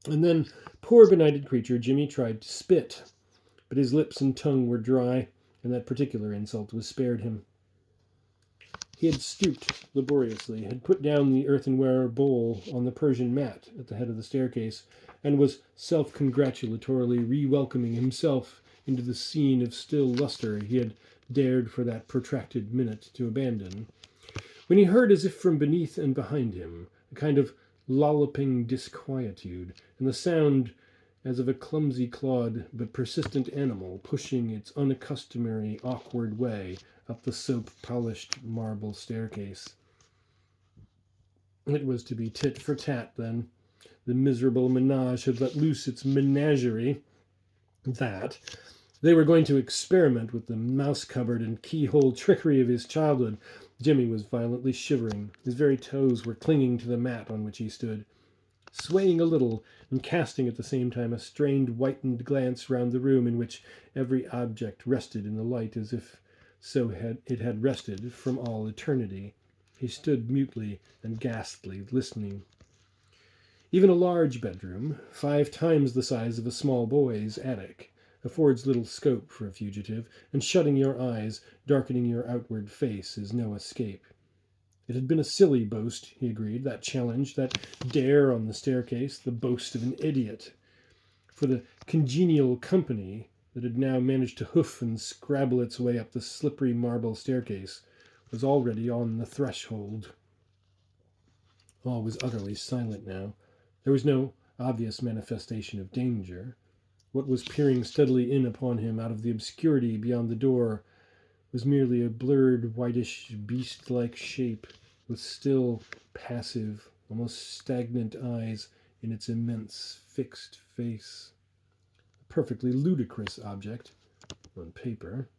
And then, poor benighted creature, Jimmy tried to spit, but his lips and tongue were dry, and that particular insult was spared him. He had stooped laboriously, had put down the earthenware bowl on the Persian mat at the head of the staircase, and was self-congratulatorily re-welcoming himself into the scene of still luster he had dared for that protracted minute to abandon, when he heard, as if from beneath and behind him, a kind of lolloping disquietude, and the sound as of a clumsy clawed but persistent animal pushing its unaccustomed awkward way up the soap-polished marble staircase. It was to be tit for tat, then. The miserable menage had let loose its menagerie. That. They were going to experiment with the mouse cupboard and keyhole trickery of his childhood. Jimmy was violently shivering. His very toes were clinging to the mat on which he stood, swaying a little and casting at the same time a strained, whitened glance round the room in which every object rested in the light as if it had rested from all eternity. He stood mutely and ghastly, listening. Even a large bedroom, 5 times the size of a small boy's attic, affords little scope for a fugitive, and shutting your eyes, darkening your outward face, is no escape. It had been a silly boast, he agreed, that challenge, that dare on the staircase, the boast of an idiot. For the congenial company that had now managed to hoof and scrabble its way up the slippery marble staircase was already on the threshold. All was utterly silent now. There was no obvious manifestation of danger. What was peering steadily in upon him out of the obscurity beyond the door was merely a blurred, whitish, beast-like shape with still, passive, almost stagnant eyes in its immense, fixed face. A perfectly ludicrous object, on paper.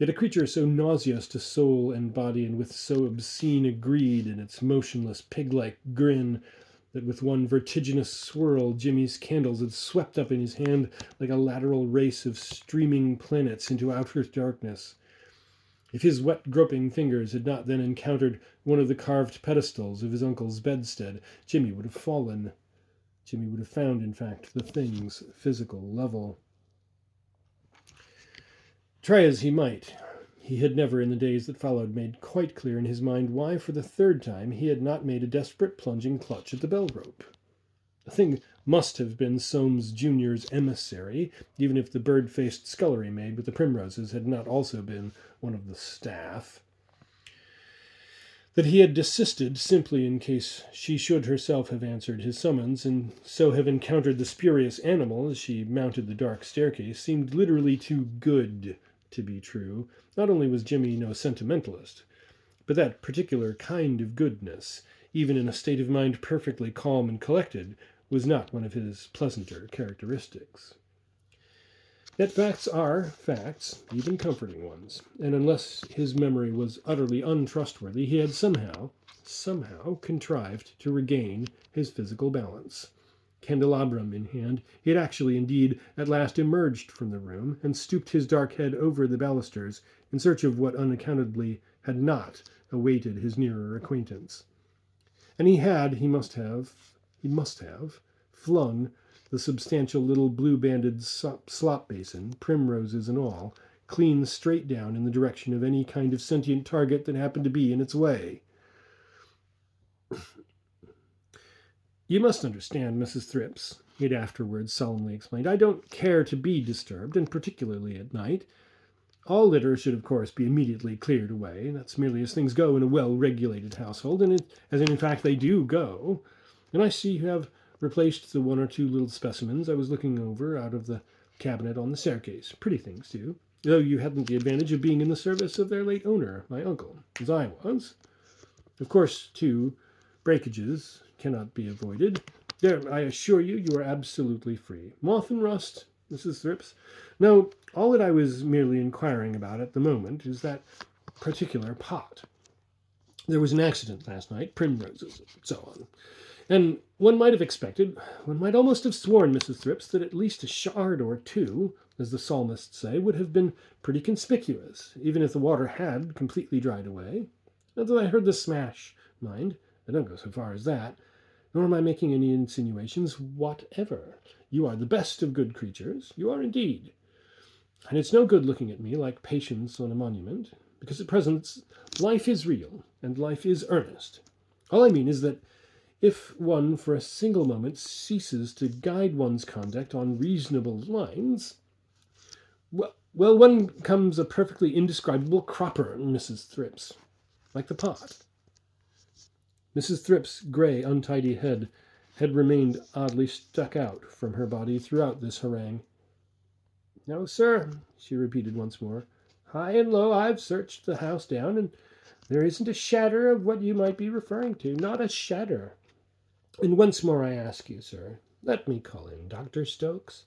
Yet a creature so nauseous to soul and body, and with so obscene a greed in its motionless, pig-like grin, that with one vertiginous swirl Jimmy's candles had swept up in his hand like a lateral race of streaming planets into outer darkness. If his wet, groping fingers had not then encountered one of the carved pedestals of his uncle's bedstead, Jimmy would have fallen. Jimmy would have found, in fact, the thing's physical level. Try as he might, he had never in the days that followed made quite clear in his mind why for the 3rd time he had not made a desperate plunging clutch at the bell rope. The thing must have been Soames Jr.'s emissary, even if the bird-faced scullery maid with the primroses had not also been one of the staff. That he had desisted simply in case she should herself have answered his summons, and so have encountered the spurious animal as she mounted the dark staircase, seemed literally too good to be true. Not only was Jimmy no sentimentalist, but that particular kind of goodness, even in a state of mind perfectly calm and collected, was not one of his pleasanter characteristics. Yet facts are facts, even comforting ones, and unless his memory was utterly untrustworthy, he had somehow contrived to regain his physical balance. Candelabrum in hand, he had actually indeed at last emerged from the room and stooped his dark head over the balusters in search of what unaccountably had not awaited his nearer acquaintance. And he must have flung the substantial little blue-banded slop basin, primroses and all, clean straight down in the direction of any kind of sentient target that happened to be in its way. You must understand, Mrs. Thrips, he had afterwards solemnly explained, I don't care to be disturbed, and particularly at night. All litter should, of course, be immediately cleared away. That's merely as things go in a well-regulated household, and as in fact they do go. And I see you have replaced the 1 or 2 little specimens I was looking over out of the cabinet on the staircase. Pretty things, too, though you hadn't the advantage of being in the service of their late owner, my uncle, as I was. Of course, too, breakages cannot be avoided. There, I assure you, you are absolutely free. Moth and rust, Mrs. Thrips. No, all that I was merely inquiring about at the moment is that particular pot. There was an accident last night, primroses, and so on. And one might almost have sworn, Mrs. Thrips, that at least a shard or 2, as the psalmists say, would have been pretty conspicuous, even if the water had completely dried away. Not that I heard the smash, mind, I don't go so far as that, nor am I making any insinuations whatever. You are the best of good creatures, you are indeed. And it's no good looking at me like Patience on a monument, because at present life is real, and life is earnest. All I mean is that if one for a single moment ceases to guide one's conduct on reasonable lines, Well, one comes a perfectly indescribable cropper, Mrs. Thrips, like the pot. Mrs. Thrip's grey, untidy head had remained oddly stuck out from her body throughout this harangue. No, sir, she repeated once more. High and low, I've searched the house down, and there isn't a shadow of what you might be referring to. Not a shadow. And once more I ask you, sir, let me call him Dr. Stokes.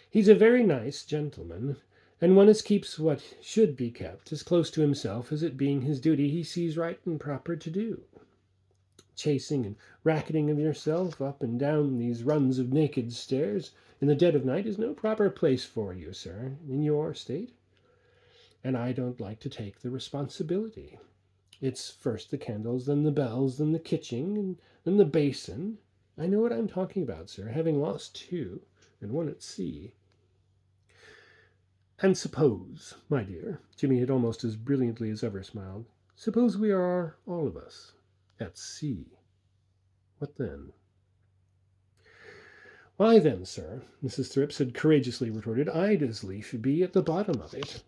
He's a very nice gentleman, and one as keeps what should be kept as close to himself as it being his duty he sees right and proper to do. Chasing and racketing of yourself up and down these runs of naked stairs in the dead of night is no proper place for you, sir, in your state. And I don't like to take the responsibility. It's first the candles, then the bells, then the kitchen, and then the basin. I know what I'm talking about, sir, having lost two, and one at sea. And suppose, my dear, Jimmy had almost as brilliantly as ever smiled, suppose we are, all of us, at sea. What then? Why then, sir, Mrs. Thrips had courageously retorted, I'd as lief be at the bottom of it.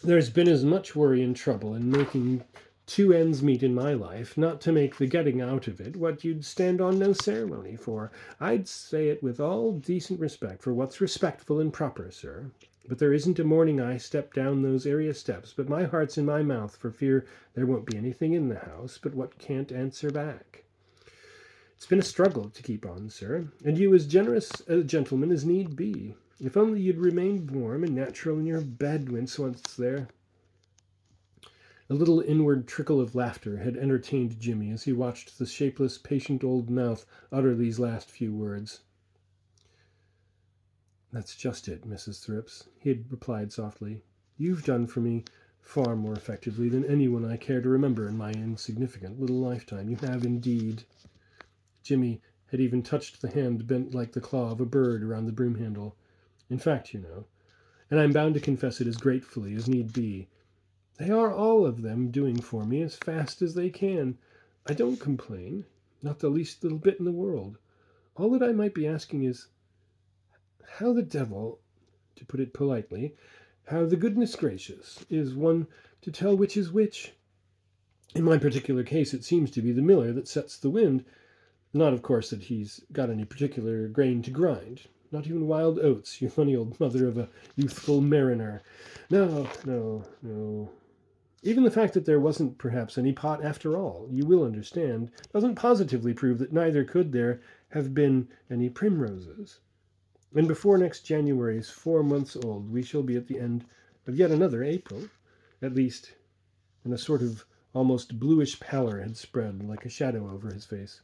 There's been as much worry and trouble in making two ends meet in my life, not to make the getting out of it what you'd stand on no ceremony for. I'd say it with all decent respect for what's respectful and proper, sir. But there isn't a morning I step down those area steps, but my heart's in my mouth for fear there won't be anything in the house but what can't answer back. It's been a struggle to keep on, sir, and you as generous a gentleman as need be. If only you'd remained warm and natural in your bed when once there. A little inward trickle of laughter had entertained Jimmy as he watched the shapeless, patient old mouth utter these last few words. That's just it, Mrs. Thrips, he had replied softly. You've done for me far more effectively than anyone I care to remember in my insignificant little lifetime. You have indeed. Jimmy had even touched the hand bent like the claw of a bird around the broom handle. In fact, you know, and I'm bound to confess it as gratefully as need be, they are all of them doing for me as fast as they can. I don't complain, not the least little bit in the world. All that I might be asking is, how the devil, to put it politely, how the goodness gracious is one to tell which is which? In my particular case, it seems to be the miller that sets the wind. Not, of course, that he's got any particular grain to grind. Not even wild oats, you funny old mother of a youthful mariner. No. Even the fact that there wasn't perhaps any pot after all, you will understand, doesn't positively prove that neither could there have been any primroses. And before next January is 4 months old, we shall be at the end of yet another April, at least, and a sort of almost bluish pallor had spread like a shadow over his face.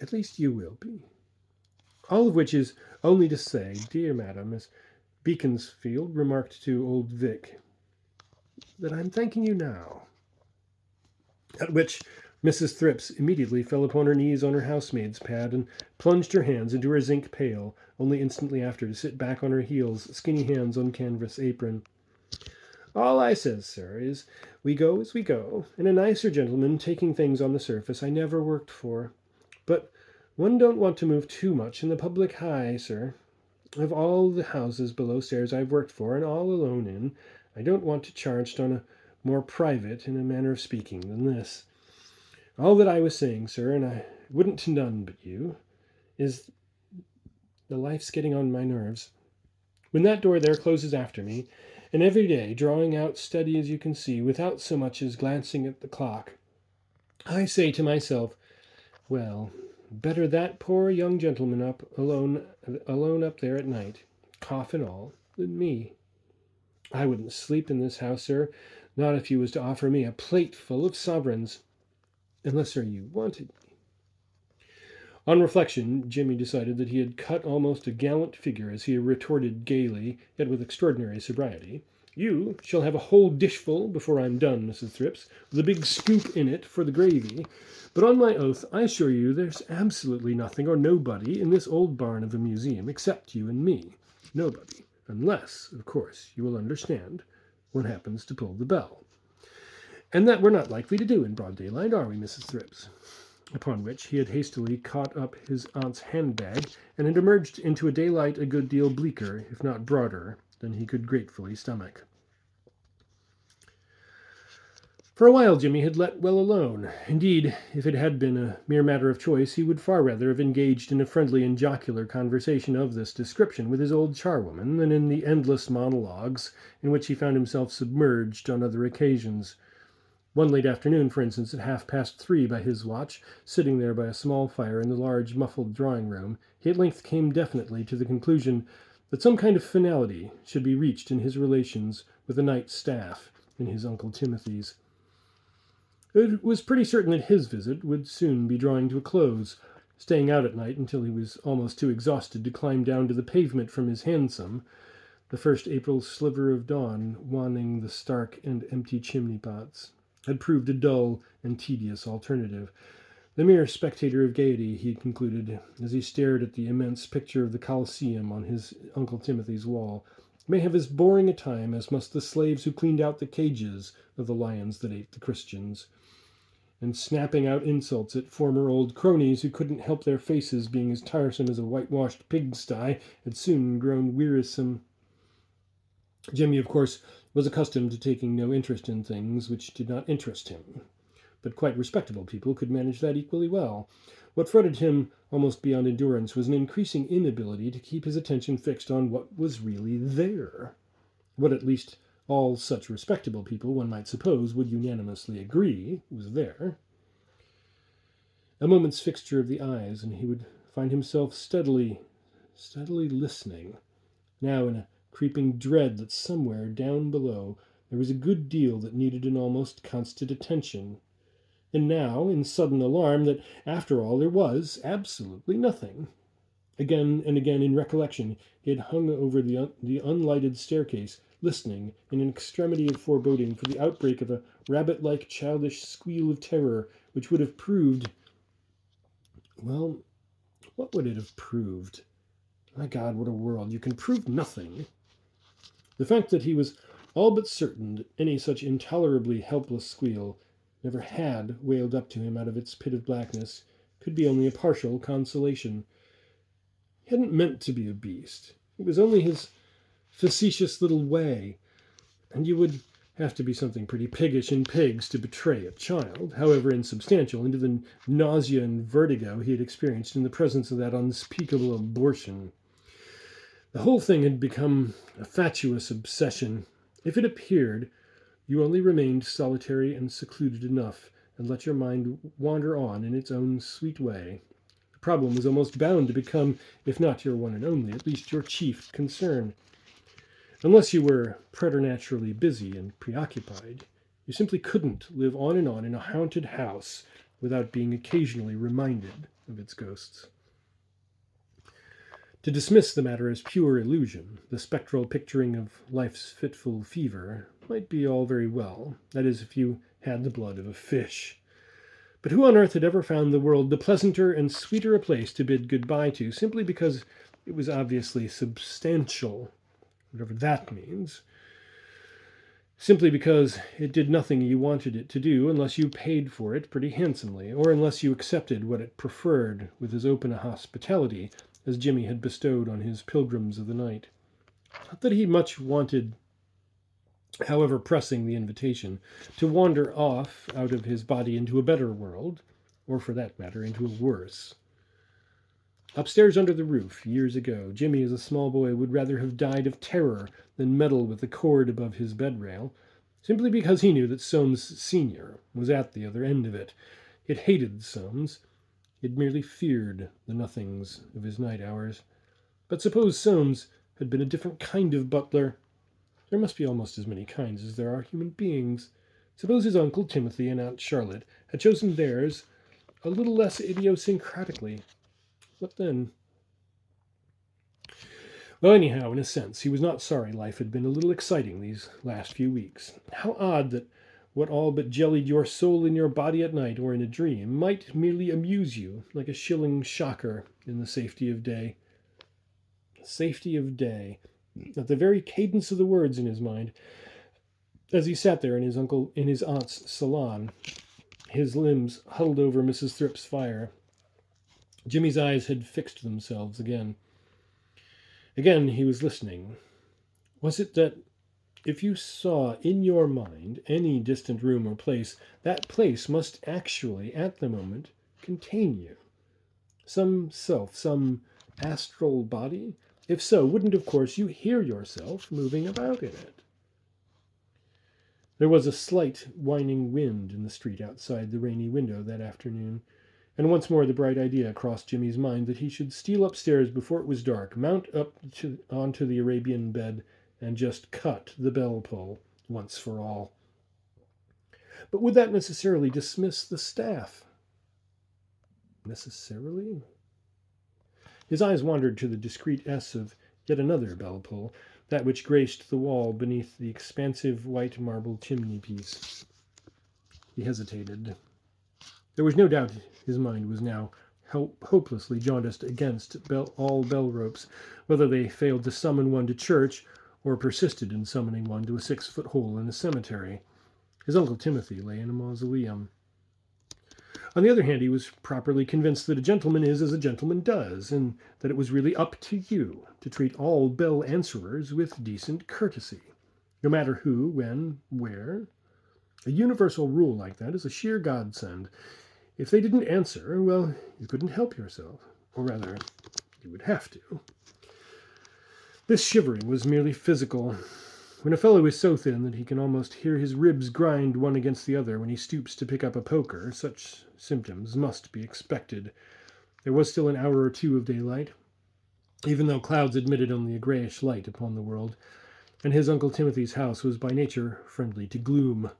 At least you will be. All of which is only to say, dear madam, as Beaconsfield remarked to old Vic, that I'm thanking you now. At which Mrs. Thrips immediately fell upon her knees on her housemaid's pad and plunged her hands into her zinc pail, only instantly after to sit back on her heels, skinny hands on canvas apron. All I says, sir, is we go as we go, and a nicer gentleman taking things on the surface I never worked for. But one don't want to move too much in the public high, sir. Of all the houses below stairs I've worked for, and all alone in, I don't want to charge on a more private, in a manner of speaking, than this. All that I was saying, sir, and I wouldn't to none but you, is the life's getting on my nerves. When that door there closes after me, and every day drawing out steady as you can see, without so much as glancing at the clock, I say to myself, well, better that poor young gentleman up alone up there at night, cough and all, than me. I wouldn't sleep in this house, sir, not if you was to offer me a plate full of sovereigns, unless, sir, you wanted me. On reflection, Jimmy decided that he had cut almost a gallant figure as he retorted gaily, yet with extraordinary sobriety. You shall have a whole dishful before I'm done, Mrs. Thrips, with a big scoop in it for the gravy. But on my oath, I assure you there's absolutely nothing or nobody in this old barn of a museum except you and me. Nobody. Unless, of course, you will understand, one happens to pull the bell. And that we're not likely to do in broad daylight, are we, Mrs. Thrips? upon which he had hastily caught up his aunt's handbag and had emerged into a daylight a good deal bleaker, if not broader, than he could gratefully stomach. For a while Jimmy had let well alone. Indeed, if it had been a mere matter of choice, he would far rather have engaged in a friendly and jocular conversation of this description with his old charwoman than in the endless monologues in which he found himself submerged on other occasions. One late afternoon, for instance, at 3:30 by his watch, sitting there by a small fire in the large, muffled drawing-room, he at length came definitely to the conclusion that some kind of finality should be reached in his relations with the night staff in his Uncle Timothy's. It was pretty certain that his visit would soon be drawing to a close, staying out at night until he was almost too exhausted to climb down to the pavement from his hansom, the first April sliver of dawn waning the stark and empty chimney-pots had proved a dull and tedious alternative. The mere spectator of gaiety, he concluded, as he stared at the immense picture of the Colosseum on his Uncle Timothy's wall, may have as boring a time as must the slaves who cleaned out the cages of the lions that ate the Christians, and snapping out insults at former old cronies who couldn't help their faces being as tiresome as a whitewashed pigsty had soon grown wearisome. Jimmy, of course, was accustomed to taking no interest in things which did not interest him, but quite respectable people could manage that equally well. What fretted him almost beyond endurance was an increasing inability to keep his attention fixed on what was really there, what at least all such respectable people, one might suppose, would unanimously agree was there. A moment's fixture of the eyes, and he would find himself steadily listening, now in a creeping dread that somewhere down below there was a good deal that needed an almost constant attention, and now in sudden alarm that after all there was absolutely nothing. Again and again in recollection he had hung over the unlighted staircase, listening in an extremity of foreboding for the outbreak of a rabbit-like childish squeal of terror which would have proved... Well, what would it have proved? My God, what a world! You can prove nothing. The fact that he was all but certain that any such intolerably helpless squeal never had wailed up to him out of its pit of blackness could be only a partial consolation. He hadn't meant to be a beast. It was only his facetious little way, and you would have to be something pretty piggish in pigs to betray a child, however insubstantial, into the nausea and vertigo he had experienced in the presence of that unspeakable abortion. The whole thing had become a fatuous obsession. If it appeared, you only remained solitary and secluded enough, and let your mind wander on in its own sweet way. The problem was almost bound to become, if not your one and only, at least your chief concern. Unless you were preternaturally busy and preoccupied, you simply couldn't live on in a haunted house without being occasionally reminded of its ghosts. To dismiss the matter as pure illusion, the spectral picturing of life's fitful fever, might be all very well, that is, if you had the blood of a fish. But who on earth had ever found the world the pleasanter and sweeter a place to bid goodbye to, simply because it was obviously substantial, whatever that means, simply because it did nothing you wanted it to do unless you paid for it pretty handsomely, or unless you accepted what it preferred with as open a hospitality as Jimmy had bestowed on his pilgrims of the night. Not that he much wanted, however pressing the invitation, to wander off out of his body into a better world, or for that matter, into a worse. Upstairs under the roof, years ago, Jimmy as a small boy would rather have died of terror than meddle with the cord above his bed rail, simply because he knew that Soames Sr. was at the other end of it. He had hated Soames. He had merely feared the nothings of his night hours. But suppose Soames had been a different kind of butler. There must be almost as many kinds as there are human beings. Suppose his Uncle Timothy and Aunt Charlotte had chosen theirs a little less idiosyncratically. What then? Well, anyhow, in a sense, he was not sorry life had been a little exciting these last few weeks. How odd that what all but jellied your soul in your body at night or in a dream might merely amuse you, like a shilling shocker in the safety of day. Safety of day. At the very cadence of the words in his mind, as he sat there in his aunt's salon, his limbs huddled over Mrs. Thripp's fire. Jimmy's eyes had fixed themselves again. Again he was listening. Was it that if you saw in your mind any distant room or place, that place must actually, at the moment, contain you? Some self, some astral body? If so, wouldn't, of course, you hear yourself moving about in it? There was a slight whining wind in the street outside the rainy window that afternoon, and once more the bright idea crossed Jimmy's mind that he should steal upstairs before it was dark, mount up onto the Arabian bed, and just cut the bell pull once for all. But would that necessarily dismiss the staff? Necessarily? His eyes wandered to the discreet S of yet another bell pull, that which graced the wall beneath the expansive white marble chimney-piece. He hesitated. There was no doubt his mind was now hopelessly jaundiced against all bell ropes, whether they failed to summon one to church or persisted in summoning one to a 6-foot hole in a cemetery. His Uncle Timothy lay in a mausoleum. On the other hand, he was properly convinced that a gentleman is as a gentleman does, and that it was really up to you to treat all bell answerers with decent courtesy, no matter who, when, where. A universal rule like that is a sheer godsend. If they didn't answer, well, you couldn't help yourself, or rather, you would have to. This shivering was merely physical. When a fellow is so thin that he can almost hear his ribs grind one against the other when he stoops to pick up a poker, such symptoms must be expected. There was still an hour or two of daylight, even though clouds admitted only a greyish light upon the world, and his Uncle Timothy's house was by nature friendly to gloom.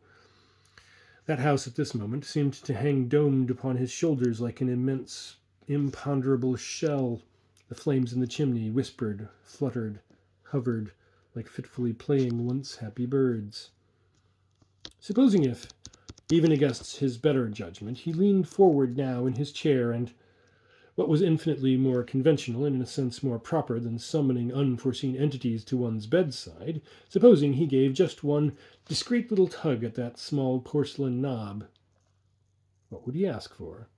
That house at this moment seemed to hang domed upon his shoulders like an immense, imponderable shell. The flames in the chimney whispered, fluttered, hovered, like fitfully playing once happy birds. Supposing if, even against his better judgment, he leaned forward now in his chair and, what was infinitely more conventional and in a sense more proper than summoning unforeseen entities to one's bedside, supposing he gave just one discreet little tug at that small porcelain knob, what would he ask for?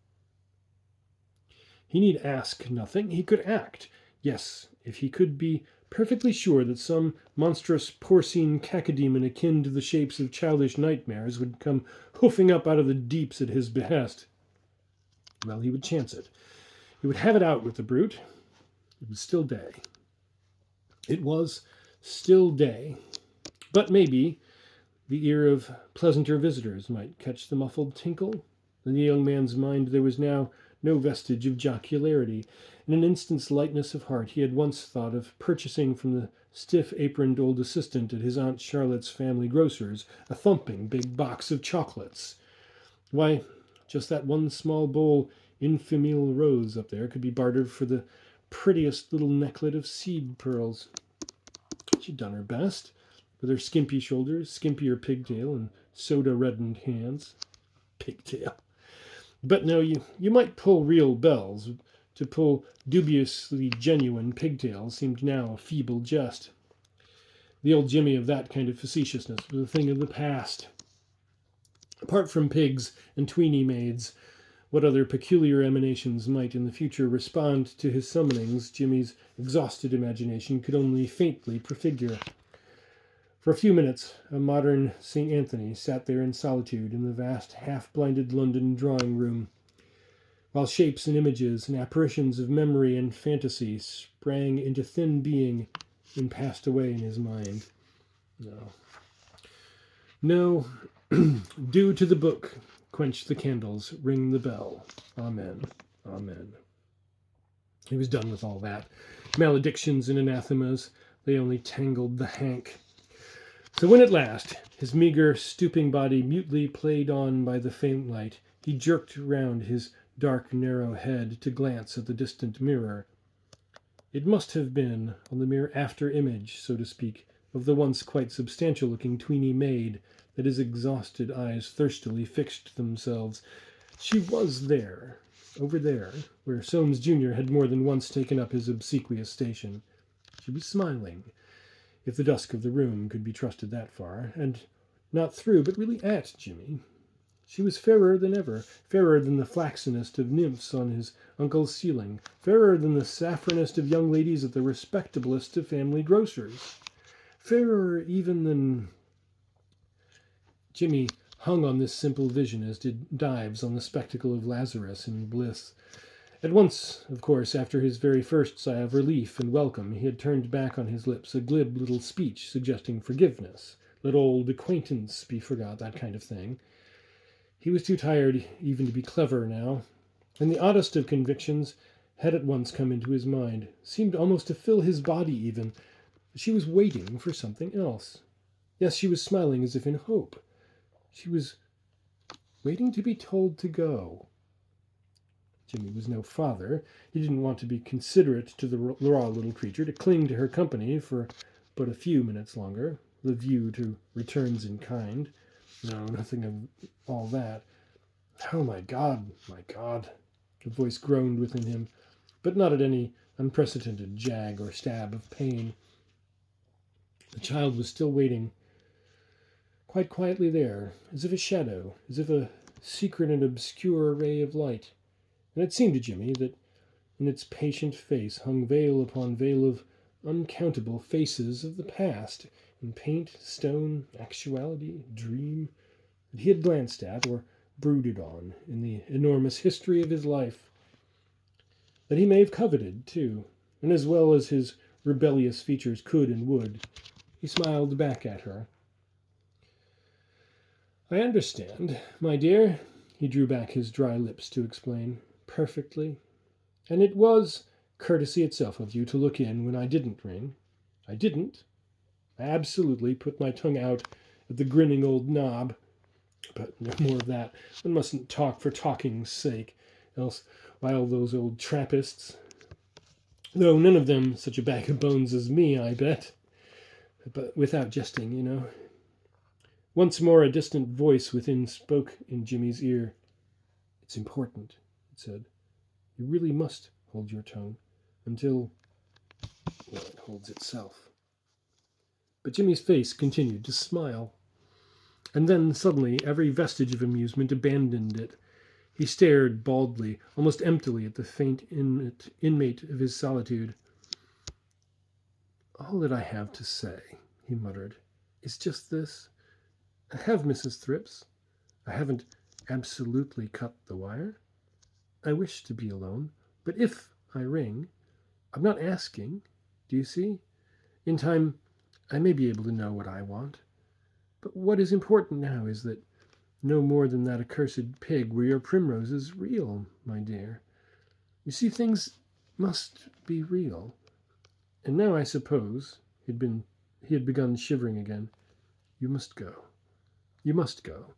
He need ask nothing. He could act. Yes, if he could be perfectly sure that some monstrous porcine cacodemon akin to the shapes of childish nightmares would come hoofing up out of the deeps at his behest. Well, he would chance it. He would have it out with the brute. It was still day. It was still day. But maybe the ear of pleasanter visitors might catch the muffled tinkle. In the young man's mind there was now no vestige of jocularity. In an instant's lightness of heart he had once thought of purchasing from the stiff-aproned old assistant at his Aunt Charlotte's family grocer's a thumping big box of chocolates. Why, just that one small bowl infamil rose up there could be bartered for the prettiest little necklet of seed pearls. She'd done her best, with her skimpy shoulders, skimpier pigtail, and soda-reddened hands. Pigtail. But no, you might pull real bells. To pull dubiously genuine pigtails seemed now a feeble jest. The old Jimmy of that kind of facetiousness was a thing of the past. Apart from pigs and tweeny maids, what other peculiar emanations might in the future respond to his summonings, Jimmy's exhausted imagination could only faintly prefigure. For a few minutes, a modern St. Anthony sat there in solitude in the vast, half-blinded London drawing-room, while shapes and images and apparitions of memory and fantasy sprang into thin being and passed away in his mind. No, due to the book, quench the candles, ring the bell. Amen. Amen. He was done with all that. Maledictions and anathemas, they only tangled the hank. So when at last, his meager, stooping body mutely played on by the faint light, he jerked round his dark, narrow head to glance at the distant mirror. It must have been on the mere after-image, so to speak, of the once quite substantial-looking tweeny maid that his exhausted eyes thirstily fixed themselves. She was there, over there, where Soames Jr. had more than once taken up his obsequious station. She was smiling, if the dusk of the room could be trusted that far, and not through, but really at Jimmy. She was fairer than ever, fairer than the flaxenest of nymphs on his uncle's ceiling, fairer than the saffronest of young ladies at the respectablest of family grocers, fairer even than... Jimmy hung on this simple vision as did Dives on the spectacle of Lazarus in bliss. At once, of course, after his very first sigh of relief and welcome, he had turned back on his lips a glib little speech suggesting forgiveness. Let old acquaintance be forgot, that kind of thing. He was too tired even to be clever now, and the oddest of convictions had at once come into his mind, seemed almost to fill his body even. She was waiting for something else. Yes, she was smiling as if in hope. She was waiting to be told to go. Jimmy was no father. He didn't want to be considerate to the raw little creature, to cling to her company for but a few minutes longer, with a view to returns in kind. No, nothing of all that. Oh, my God, my God. The voice groaned within him, but not at any unprecedented jag or stab of pain. The child was still waiting, quite quietly there, as if a shadow, as if a secret and obscure ray of light. And it seemed to Jimmy that in its patient face hung veil upon veil of uncountable faces of the past, in paint, stone, actuality, dream, that he had glanced at or brooded on in the enormous history of his life, that he may have coveted, too, and as well as his rebellious features could and would, he smiled back at her. I understand, my dear, he drew back his dry lips to explain, perfectly. And it was courtesy itself of you to look in when I didn't ring. I didn't. I absolutely put my tongue out at the grinning old knob. But no more of that. One mustn't talk for talking's sake, else while those old Trappists, though none of them such a bag of bones as me, I bet. But without jesting, you know. Once more a distant voice within spoke in Jimmy's ear. It's important, it said. You really must hold your tongue until, well, it holds itself. But Jimmy's face continued to smile. And then, suddenly, every vestige of amusement abandoned it. He stared baldly, almost emptily, at the faint inmate of his solitude. All that I have to say, he muttered, is just this. I have Mrs. Thrips. I haven't absolutely cut the wire. I wish to be alone, but if I ring, I'm not asking, do you see? In time, I may be able to know what I want. But what is important now is that no more than that accursed pig were your primroses real, my dear. You see, things must be real. And now I suppose, he had begun shivering again. You must go. You must go.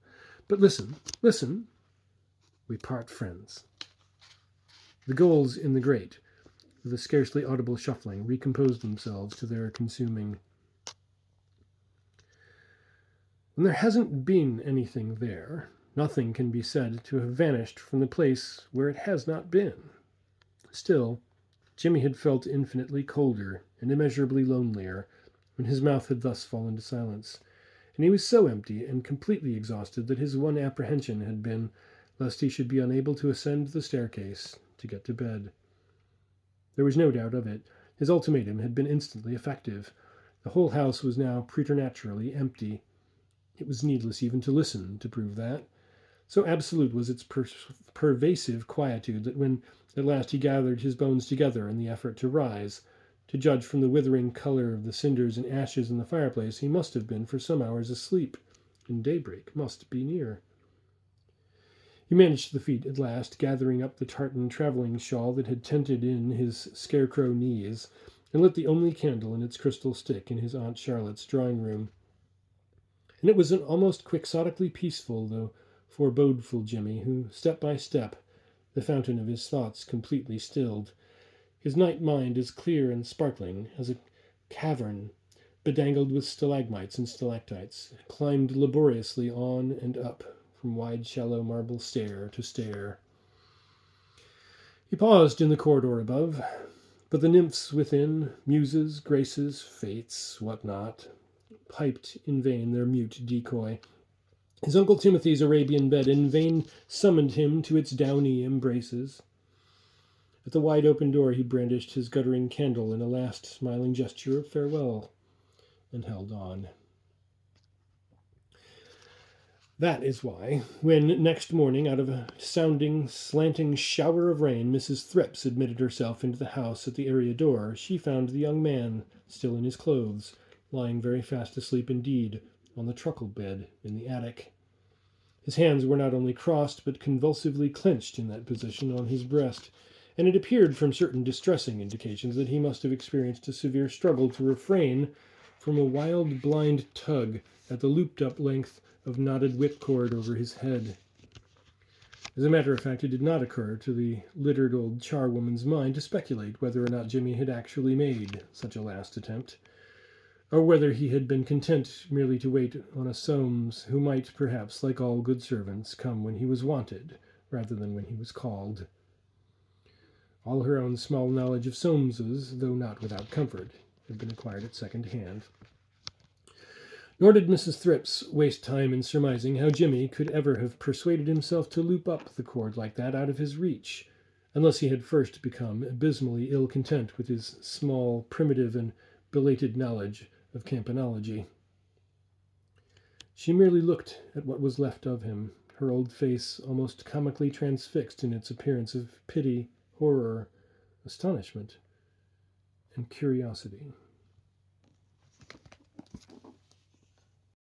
But listen, we part friends. The gulls in the grate, with a scarcely audible shuffling, recomposed themselves to their consuming. When there hasn't been anything there, nothing can be said to have vanished from the place where it has not been. Still, Jimmy had felt infinitely colder and immeasurably lonelier when his mouth had thus fallen to silence, and he was so empty and completely exhausted that his one apprehension had been lest he should be unable to ascend the staircase to get to bed. There was no doubt of it. His ultimatum had been instantly effective. The whole house was now preternaturally empty. It was needless even to listen to prove that. So absolute was its pervasive quietude that when at last he gathered his bones together in the effort to rise, to judge from the withering color of the cinders and ashes in the fireplace, he must have been for some hours asleep, and daybreak must be near. He managed to the feet at last, gathering up the tartan travelling shawl that had tented in his scarecrow knees, and lit the only candle in its crystal stick in his Aunt Charlotte's drawing-room. And it was an almost quixotically peaceful, though forebodeful Jimmy, who, step by step, the fountain of his thoughts completely stilled, his night mind as clear and sparkling as a cavern bedangled with stalagmites and stalactites, climbed laboriously on and up from wide shallow marble stair to stair. He paused in the corridor above, but the nymphs within, muses, graces, fates, what not, piped in vain their mute decoy. His Uncle Timothy's Arabian bed in vain summoned him to its downy embraces. At the wide open door he brandished his guttering candle in a last smiling gesture of farewell, and held on. That is why, when next morning, out of a sounding, slanting shower of rain, Mrs. Thrips admitted herself into the house at the area door, she found the young man, still in his clothes, lying very fast asleep indeed, on the truckle bed in the attic. His hands were not only crossed, but convulsively clenched in that position on his breast, and it appeared from certain distressing indications that he must have experienced a severe struggle to refrain from a wild, blind tug at the looped-up length of knotted whipcord over his head. As a matter of fact, it did not occur to the littered old charwoman's mind to speculate whether or not Jimmy had actually made such a last attempt, or whether he had been content merely to wait on a Soames who might, perhaps, like all good servants, come when he was wanted, rather than when he was called. All her own small knowledge of Soameses, though not without comfort, had been acquired at second hand. Nor did Mrs. Thrips waste time in surmising how Jimmy could ever have persuaded himself to loop up the cord like that out of his reach, unless he had first become abysmally ill-content with his small, primitive, and belated knowledge of campanology. She merely looked at what was left of him, her old face almost comically transfixed in its appearance of pity, horror, astonishment, and curiosity.